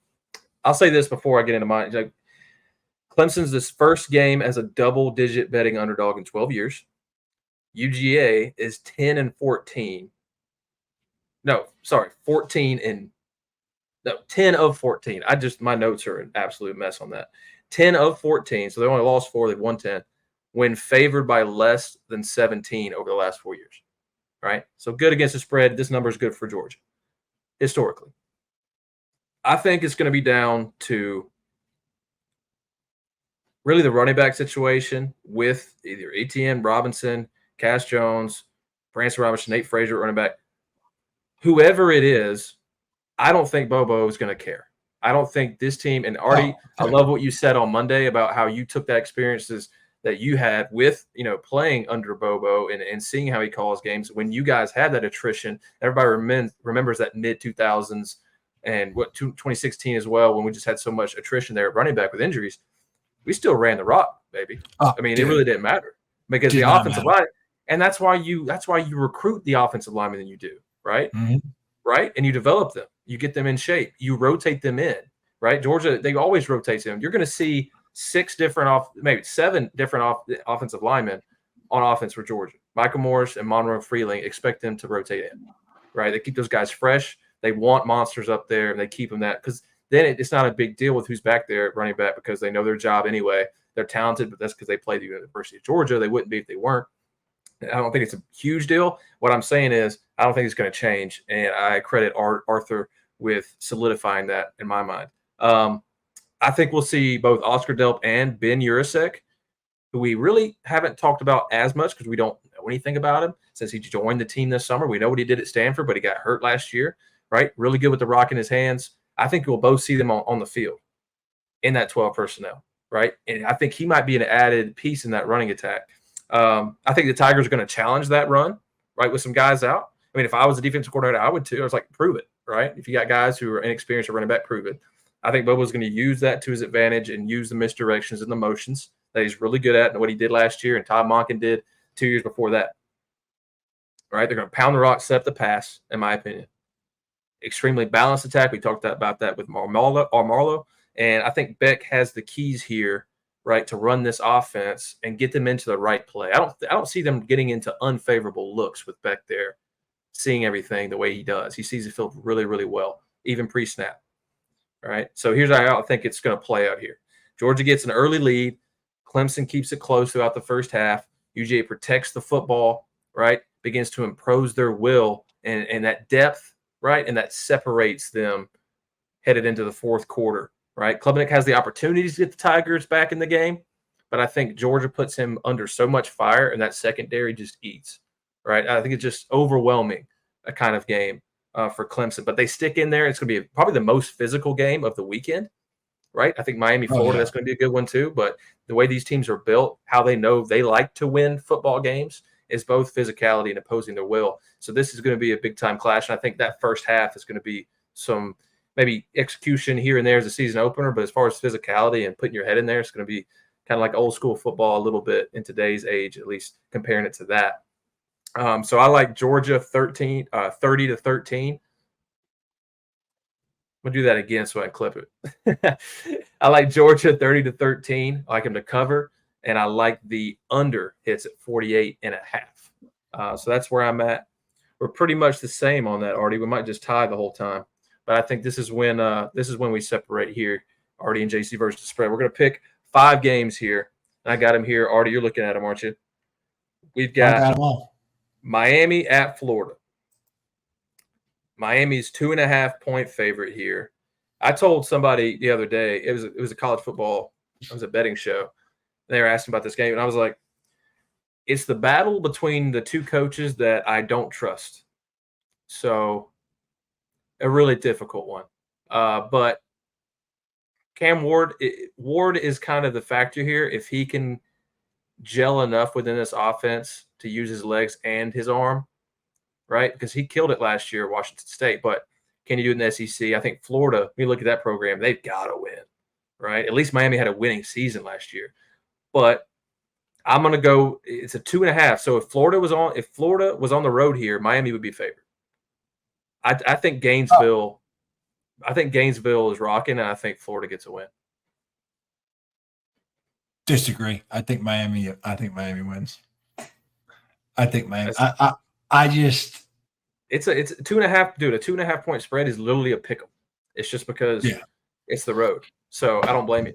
A: say this before I get into mine. Like, Clemson's this first game as a double-digit betting underdog in 12 years. UGA is 10-14. No, sorry, 10 of 14. My notes are an absolute mess on that. 10 of 14, so they only lost 4. They've won 10. When favored by less than 17 over the last 4 years. Right? So good against the spread. This number is good for Georgia, historically. I think it's going to be down to really the running back situation with either Etienne, Robinson, Cass Jones, Branson Robinson, Nate Frazier, running back. Whoever it is, I don't think Bobo is going to care. I don't think this team, and Arty, I love what you said on Monday about how you took that experiences that you had with, playing under Bobo and seeing how he calls games. When you guys had that attrition, everybody remembers that mid-2000s and 2016 as well, when we just had so much attrition there at running back with injuries. We still ran the rock, baby. It really didn't matter because the offensive line, and that's why you recruit the offensive linemen than you do, right? Mm-hmm. Right? And you develop them. You get them in shape. You rotate them in, right? Georgia, they always rotate them. You're going to see 7 different offensive linemen on offense for Georgia. Michael Morris and Monroe Freeling, expect them to rotate in, right? They keep those guys fresh. They want monsters up there, and they keep them that because then it's not a big deal with who's back there at running back because they know their job anyway. They're talented, but that's because they play the University of Georgia. They wouldn't be if they weren't. I don't think it's a huge deal. What I'm saying is I don't think it's going to change, and I credit Arthur with solidifying that in my mind. I think we'll see both Oscar Delp and Ben Urasek, who we really haven't talked about as much because we don't know anything about him since he joined the team this summer. We know what he did at Stanford, but he got hurt last year, right? Really good with the rock in his hands. I think we'll both see them on the field in that 12 personnel, right? And I think he might be an added piece in that running attack. I think the Tigers are going to challenge that run, right, with some guys out. I mean, if I was a defensive coordinator, I would too. I was like, prove it, right? If you got guys who are inexperienced at running back, prove it. I think Bobo's going to use that to his advantage and use the misdirections and the motions that he's really good at and what he did last year and Todd Monken did 2 years before that. Right? They're going to pound the rock, set up the pass, in my opinion. Extremely balanced attack. We talked about that with Amarlo. And I think Beck has the keys here, right, to run this offense and get them into the right play. I don't see them getting into unfavorable looks with Beck there, seeing everything the way he does. He sees the field really, really well, even pre-snap. All right, so here's how I think it's going to play out here. Georgia gets an early lead. Clemson keeps it close throughout the first half. UGA protects the football, right, begins to impose their will, and that depth right? And that separates them headed into the fourth quarter, right? Klubnik has the opportunities to get the Tigers back in the game, but I think Georgia puts him under so much fire, and that secondary just eats, right? I think it's just overwhelming, a kind of game for Clemson. But they stick in there. It's going to be probably the most physical game of the weekend, right? I think Miami, Florida, that's going to be a good one too. But the way these teams are built, how they know they like to win football games is both physicality and opposing their will. So this is going to be a big-time clash, and I think that first half is going to be some maybe execution here and there as a season opener, but as far as physicality and putting your head in there, it's going to be kind of like old school football a little bit in today's age, at least comparing it to that. So I like Georgia 30-13. I'm going to do that again so I can clip it. I like Georgia 30-13. I like them to cover, and I like the under hits at 48.5. So that's where I'm at. We're pretty much the same on that, Arty. We might just tie the whole time. But I think this is when we separate here, Arty and JC versus the spread. We're going to pick 5 games here. And I got them here. Arty, you're looking at them, aren't you? We've got Miami at Florida. Miami's 2.5-point favorite here. I told somebody the other day, it was a college football, it was a betting show. They were asking about this game, and I was like, it's the battle between the two coaches that I don't trust. So a really difficult one. But Cam Ward is kind of the factor here. If he can gel enough within this offense to use his legs and his arm, right? Because he killed it last year at Washington State. But can he do it in the SEC? I think Florida, when you look at that program, they've got to win, right? At least Miami had a winning season last year. But I'm going to go – it's a 2.5. So if Florida was on the road here, Miami would be favored. I think Gainesville is rocking, and I think Florida gets a win.
B: Disagree. I think Miami wins. I think Miami. I just
A: it's a 2.5, dude. A 2.5-point spread is literally a pick'em. It's just because it's the road. So I don't blame you.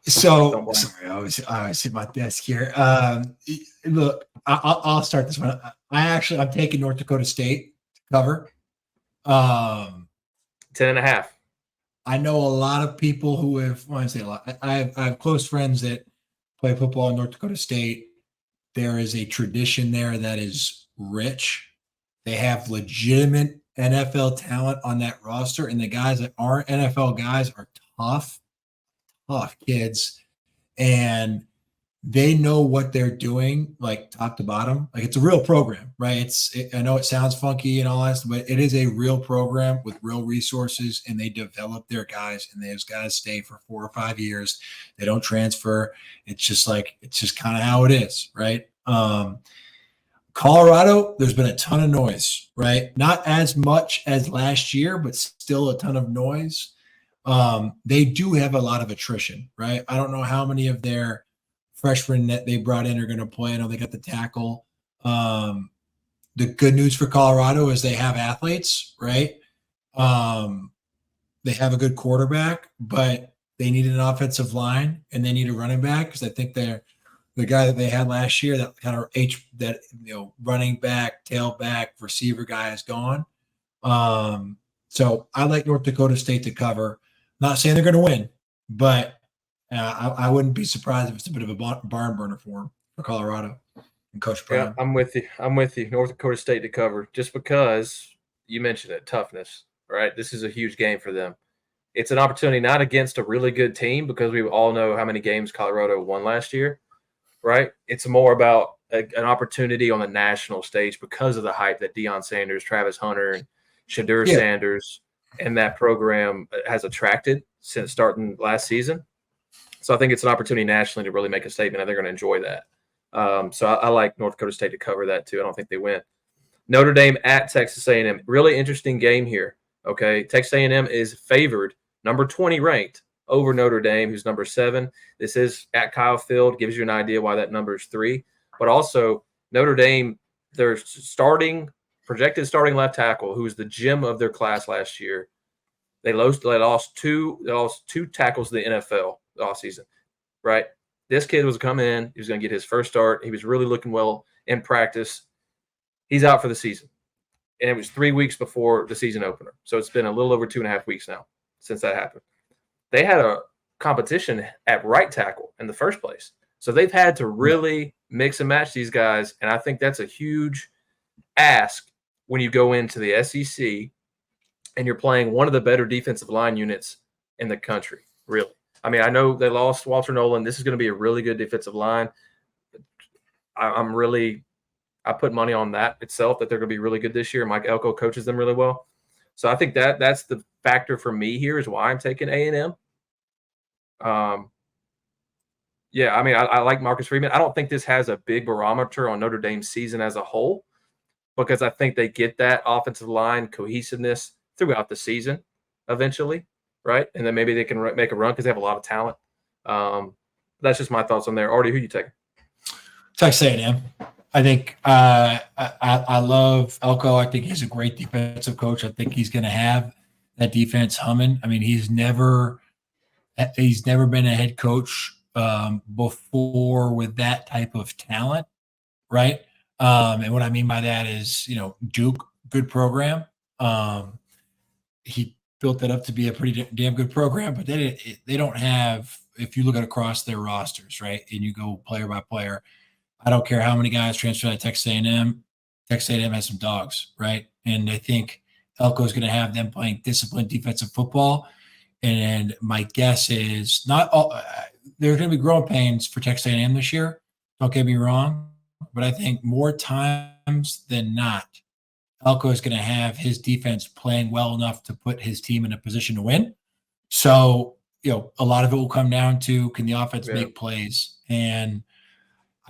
B: So sorry, I was at my desk here. Look, I'll start this one. I'm taking North Dakota State to cover.
A: 10.5.
B: I know a lot of people who have. Well, I say a lot. I have close friends that play football in North Dakota State. There is a tradition there that is rich. They have legitimate NFL talent on that roster, and the guys that aren't NFL guys are tough kids, and they know what they're doing, like top to bottom. Like it's a real program, right? I know it sounds funky and all that, but it is a real program with real resources, and they develop their guys, and those guys stay for 4 or 5 years. They don't transfer. It's just kind of how it is, right? Colorado, there's been a ton of noise, right? Not as much as last year, but still a ton of noise. They do have a lot of attrition, right? I don't know how many of their freshmen that they brought in are going to play. I know they got the tackle. The good news for Colorado is they have athletes, right? They have a good quarterback, but they need an offensive line and they need a running back because I think the guy that they had last year, that kind of running back, tailback, receiver guy is gone. So I like North Dakota State to cover. Not saying they're going to win, but I wouldn't be surprised if it's a bit of a barn burner for Colorado and Coach Brown.
A: Yeah, I'm with you. North Dakota State to cover, just because you mentioned it, toughness, right? This is a huge game for them. It's an opportunity not against a really good team, because we all know how many games Colorado won last year, right? It's more about an opportunity on the national stage because of the hype that Deion Sanders, Travis Hunter, and Shadur Sanders and that program has attracted since starting last season. So I think it's an opportunity nationally to really make a statement, and they're going to enjoy that. So I like North Dakota State to cover that too. I don't think they win. Notre Dame at Texas A&M. Really interesting game here. Okay, Texas A&M is favored, number 20 ranked, over Notre Dame, who's number 7. This is at Kyle Field. Gives you an idea why that number is 3. But also Notre Dame, their projected starting left tackle, who was the gem of their class last year. They lost two tackles to the NFL off season, right? This kid was coming in. He was going to get his first start. He was really looking well in practice. He's out for the season. and it was 3 weeks before the season opener. So it's been a little over 2.5 weeks now since that happened. They had a competition at right tackle in the first place. So they've had to really mix and match these guys, and I think that's a huge ask when you go into the SEC and you're playing one of the better defensive line units in the country, really. I mean, I know they lost Walter Nolan. This is going to be a really good defensive line. I put money on that itself, that they're going to be really good this year. Mike Elko coaches them really well. So I think that's the factor for me here, is why I'm taking A&M. Yeah, I mean, I like Marcus Freeman. I don't think this has a big barometer on Notre Dame's season as a whole, because I think they get that offensive line cohesiveness throughout the season eventually, right? And then maybe they can make a run because they have a lot of talent. That's just my thoughts on there. Arty, who you taking?
B: Texas A&M. I think I love Elko. I think he's a great defensive coach. I think he's going to have that defense humming. I mean, he's never been a head coach before with that type of talent, right? And what I mean by that is, Duke, good program. He built that up to be a pretty damn good program, but they don't have, if you look at across their rosters, right, and you go player by player, I don't care how many guys transfer to Texas A&M. Texas A&M has some dogs, right? And I think Elko is going to have them playing disciplined defensive football. And my guess is not all. There's going to be growing pains for Texas A&M this year. Don't get me wrong, but I think more times than not, Elko is going to have his defense playing well enough to put his team in a position to win. So, a lot of it will come down to, can the offense make plays? And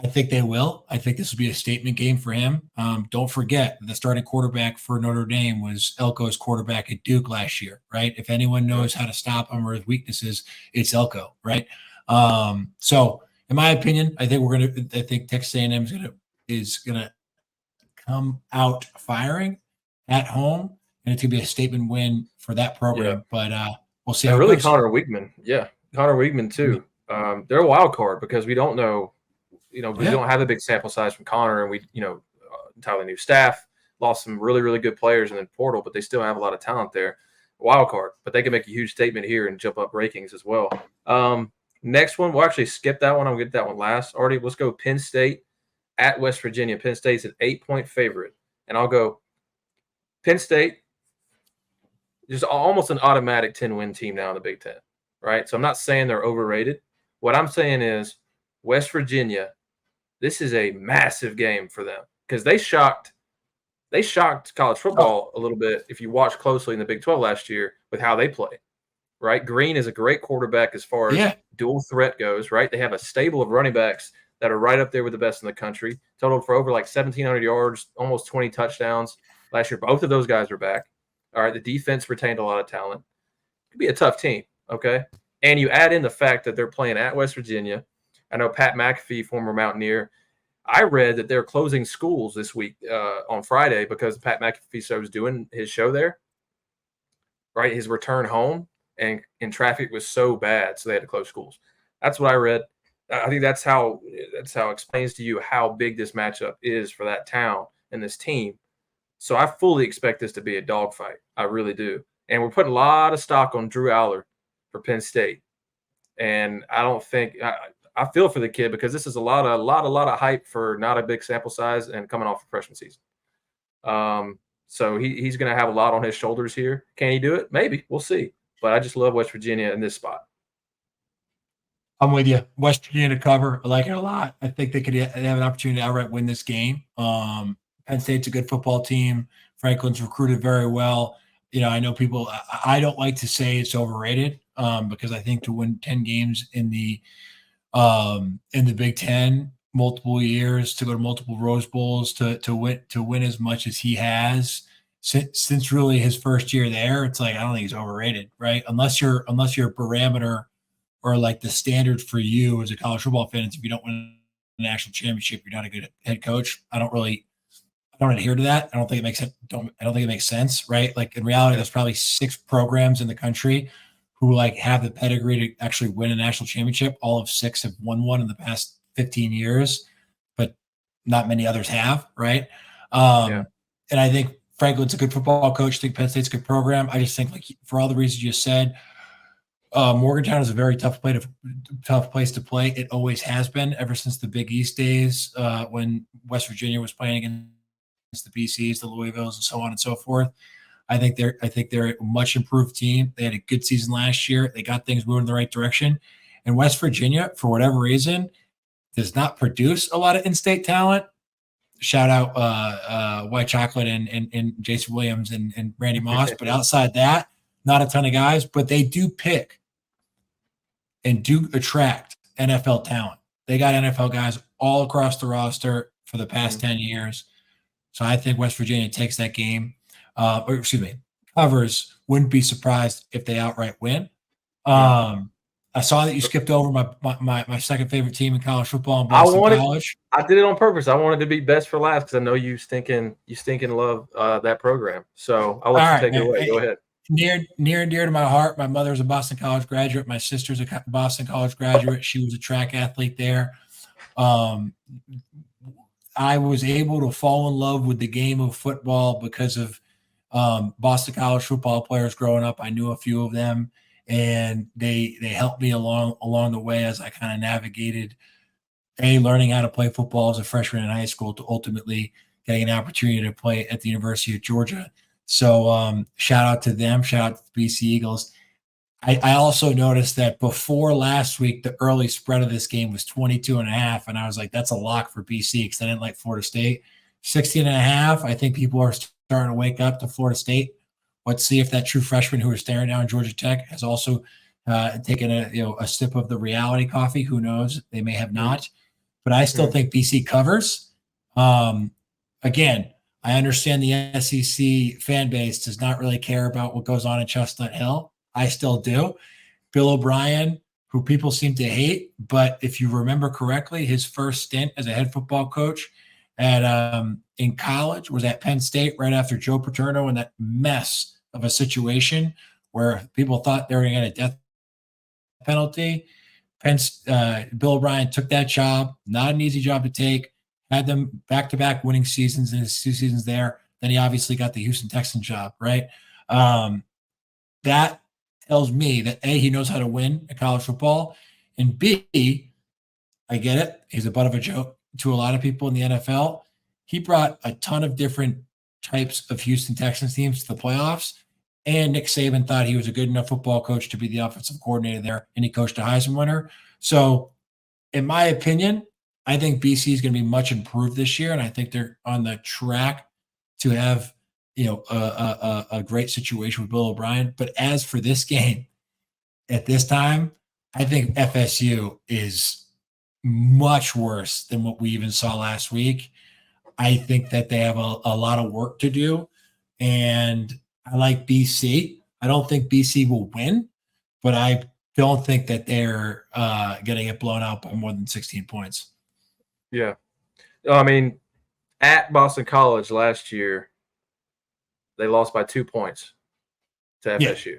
B: I think they will. I think this will be a statement game for him. Don't forget, the starting quarterback for Notre Dame was Elko's quarterback at Duke last year, right? If anyone knows how to stop him or his weaknesses, it's Elko, right? So, in my opinion, I think Texas A&M is gonna come out firing at home, and it's gonna be a statement win for that program. But we'll see.
A: And really, Connor Weigman too. They're a wild card because we don't know. We don't have a big sample size from Connor, and we, entirely new staff, lost some really, really good players in the portal, but they still have a lot of talent there. Wild card, but they can make a huge statement here and jump up rankings as well. Next one, we'll actually skip that one. I'll get that one last. Arty, let's go Penn State at West Virginia. Penn State's an 8-point favorite, and I'll go Penn State. Just almost an automatic 10-win team now in the Big Ten, right? So I'm not saying they're overrated. What I'm saying is West Virginia, this is a massive game for them because they shocked college football a little bit if you watch closely in the Big 12 last year with how they play, right? Green is a great quarterback as far as dual threat goes, right? They have a stable of running backs that are right up there with the best in the country, totaled for over 1,700 yards, almost 20 touchdowns last year. Both of those guys are back. All right, the defense retained a lot of talent. It could be a tough team, okay? And you add in the fact that they're playing at West Virginia. I know Pat McAfee, former Mountaineer, I read that they're closing schools this week on Friday because Pat McAfee show was doing his show there, right? His return home, and traffic was so bad, so they had to close schools. That's what I read. I think that's how it explains to you how big this matchup is for that town and this team. So I fully expect this to be a dogfight. I really do. And we're putting a lot of stock on Drew Aller for Penn State. And I don't think I feel for the kid because this is a lot of hype for not a big sample size and coming off a freshman season. So he's going to have a lot on his shoulders here. Can he do it? Maybe. We'll see. But I just love West Virginia in this spot.
B: I'm with you. West Virginia to cover. I like it a lot. I think they could have an opportunity to outright win this game. Penn State's a good football team. Franklin's recruited very well. I know people – I don't like to say it's overrated because I think to win 10 games in the Big Ten, multiple years, to go to multiple Rose Bowls, to win as much as he has since really his first year there, it's I don't think he's overrated, right? Unless your parameter or the standard for you as a college football fan is if you don't win a national championship, you're not a good head coach. I don't adhere to that. I don't think it makes sense. I don't think it makes sense, right? In reality, there's probably 6 programs in the country who have the pedigree to actually win a national championship. All of 6 have won one in the past 15 years, but not many others have, right? And I think Franklin's a good football coach. I think Penn State's a good program. I just think, like, for all the reasons you said, Morgantown is a very tough place to play. It always has been ever since the Big East days, when West Virginia was playing against the BCs, the Louisvilles, and so on and so forth. I think they're a much improved team. They had a good season last year. They got things moving in the right direction. And West Virginia, for whatever reason, does not produce a lot of in-state talent. Shout out White Chocolate and Jason Williams and Randy Moss. But outside that, not a ton of guys. But they do pick and do attract NFL talent. They got NFL guys all across the roster for the past 10 years. So I think West Virginia takes that game. Covers. Wouldn't be surprised if they outright win. I saw that you skipped over my second favorite team in college football in Boston College.
A: I did it on purpose. I wanted to be best for last because I know you stinking love that program. So I'll let you take it away. Go ahead.
B: Near and dear to my heart. My mother's a Boston College graduate. My sister's a Boston College graduate. She was a track athlete there. I was able to fall in love with the game of football because of Boston College football players growing up. I knew a few of them. And they helped me along the way as I kind of navigated learning how to play football as a freshman in high school to ultimately getting an opportunity to play at the University of Georgia. So shout out to them. Shout out to the BC Eagles. I also noticed that before last week, the early spread of this game was 22.5. And I was like, that's a lock for BC because I didn't like Florida State. 16.5. I think people are starting to wake up to Florida State. Let's see if that true freshman who is staring down Georgia Tech has also taken a sip of the reality coffee. Who knows? They may have not. But I still think BC covers. Again, I understand the SEC fan base does not really care about what goes on in Chestnut Hill. I still do. Bill O'Brien, who people seem to hate, but if you remember correctly, his first stint as a head football coach in college was at Penn State right after Joe Paterno and that mess of a situation where people thought they were going to get a death penalty. Bill O'Brien took that job, not an easy job to take, had them back-to-back winning seasons in his 2 seasons there. Then he obviously got the Houston Texans job, right? That tells me that A, he knows how to win at college football, and B, I get it. He's a butt of a joke to a lot of people in the NFL. He brought a ton of different types of Houston Texans teams to the playoffs, and Nick Saban thought he was a good enough football coach to be the offensive coordinator there, and he coached a Heisman winner. So, in my opinion, I think BC is going to be much improved this year, and I think they're on the track to have a great situation with Bill O'Brien. But as for this game, at this time, I think FSU is much worse than what we even saw last week. I think that they have a lot of work to do, and I like BC. I don't think BC will win, but I don't think that they're going to get blown out by more than 16 points.
A: Yeah. I mean, at Boston College last year, they lost by 2 points to FSU. Yeah.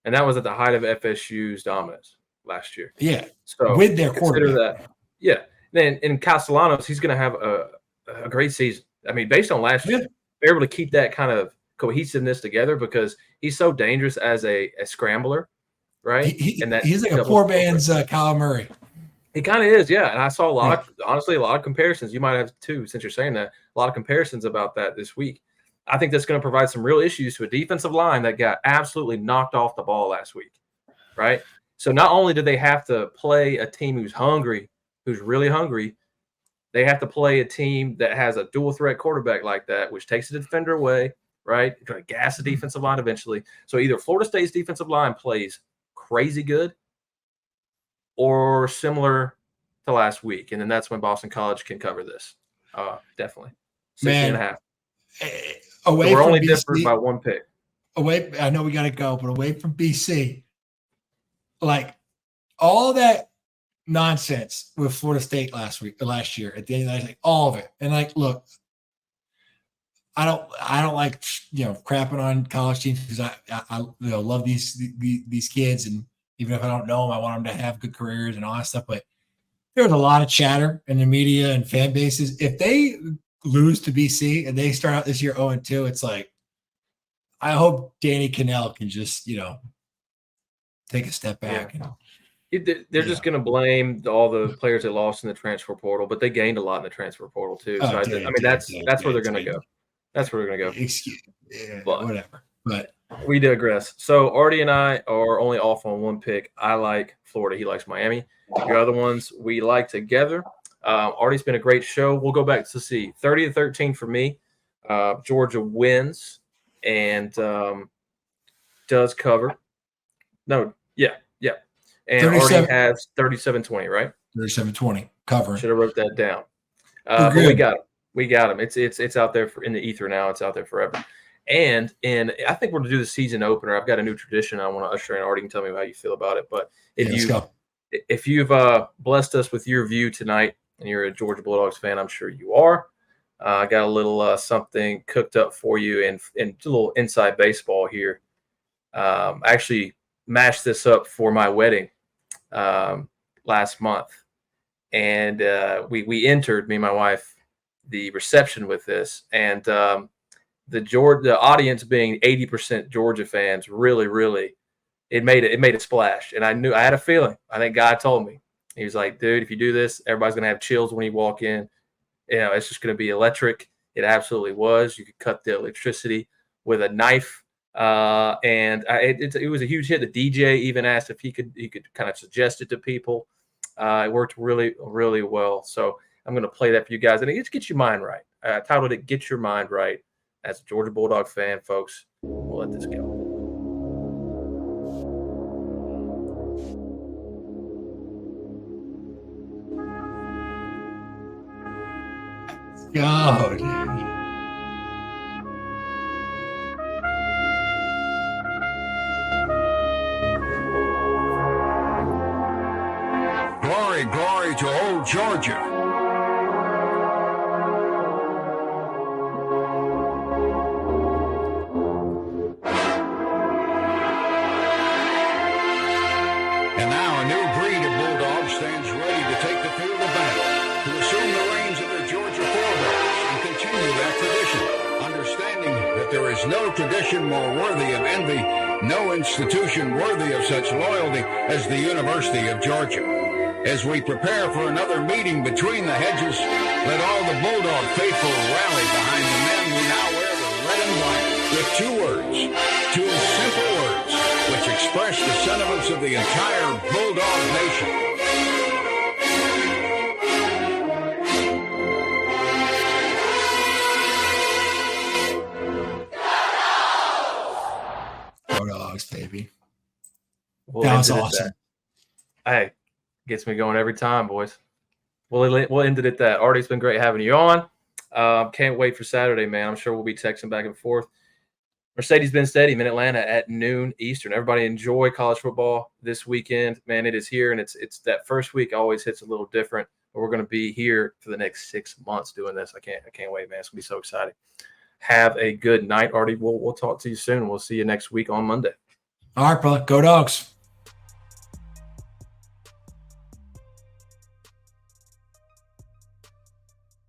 A: And that was at the height of FSU's dominance last year.
B: Yeah.
A: So
B: with their quarterback.
A: That. Yeah. Then in Castellanos, he's going to have a great season. I mean, based on last year, they're able to keep that kind of cohesiveness together because he's so dangerous as a scrambler, right?
B: He's like a poor man's Kyler Murray.
A: He kind of is, yeah. And I saw a lot of comparisons. You might have too, since you're saying that, a lot of comparisons about that this week. I think that's going to provide some real issues to a defensive line that got absolutely knocked off the ball last week, right? So not only do they have to play a team who's hungry, who's really hungry, they have to play a team that has a dual threat quarterback like that, which takes the defender away, right? You're going to gas the defensive line eventually. So either Florida State's defensive line plays crazy good or similar to last week. And then that's when Boston College can cover this. Definitely. 16.5.
B: Away
A: so we're
B: from
A: only
B: BC,
A: different by one pick.
B: I know we got to go, but away from BC, like all that nonsense with Florida State last year at the end of the night, like all of it. And like, look, I don't like crapping on college teams because I love these kids, and even if I don't know them, I want them to have good careers and all that stuff. But there's a lot of chatter in the media and fan bases. If they lose to BC and they start out this year 0-2, it's like, I hope Danny Cannell can just, take a step back.
A: They're just going to blame all the players they lost in the transfer portal, but they gained a lot in the transfer portal too. So that's where they're going to go. That's where they're going to go.
B: Excuse, whatever. But
A: we digress. So Arty and I are only off on one pick. I like Florida. He likes Miami. The other ones we like together. Arty's been a great show. We'll go back to see 30-13 for me. Georgia wins and does cover. No, yeah. And Arty has 37-20, right?
B: 37-20 covering.
A: Should have wrote that down. But we got him. We got him. It's out there in the ether now. It's out there forever. And I think we're going to do the season opener. I've got a new tradition I want to usher in. Arty can tell me how you feel about it. But if you've blessed us with your view tonight and you're a Georgia Bulldogs fan, I'm sure you are. I got a little something cooked up for you and a little inside baseball here. Actually mashed this up for my wedding last month. And we entered, me and my wife, the reception with this. And the audience being 80% Georgia fans, really, it made a splash. And I had a feeling. I think God told me. He was like, dude, if you do this, everybody's going to have chills when you walk in. It's just going to be electric. It absolutely was. You could cut the electricity with a knife. It was a huge hit. The DJ even asked if he could kind of suggest it to people. It worked really, really well. So I'm going to play that for you guys. And it gets your mind right. I titled it Get Your Mind Right. As a Georgia Bulldog fan, folks, we'll let this go.
B: God.
E: Glory to old Georgia. And now a new breed of Bulldogs stands ready to take the field of battle, to assume the reins of their Georgia forebears and continue that tradition, understanding that there is no tradition more worthy of envy, no institution worthy of such loyalty as the University of Georgia. As we prepare for another meeting between the hedges, let all the Bulldog faithful rally behind the men who now wear the red and white with two simple words, which express the sentiments of the entire Bulldog nation.
B: Bulldogs, baby.
A: That was awesome. Hey, gets me going every time, boys. We'll end it at that. Arty, it's been great having you on. Can't wait for Saturday, man. I'm sure we'll be texting back and forth. Mercedes-Benz Stadium in Atlanta at noon Eastern. Everybody enjoy college football this weekend. Man, it is here, and it's that first week always hits a little different. But we're going to be here for the next 6 months doing this. I can't wait, man. It's going to be so exciting. Have a good night, Arty. We'll talk to you soon. We'll see you next week on Monday.
B: All right, brother. Go Dogs.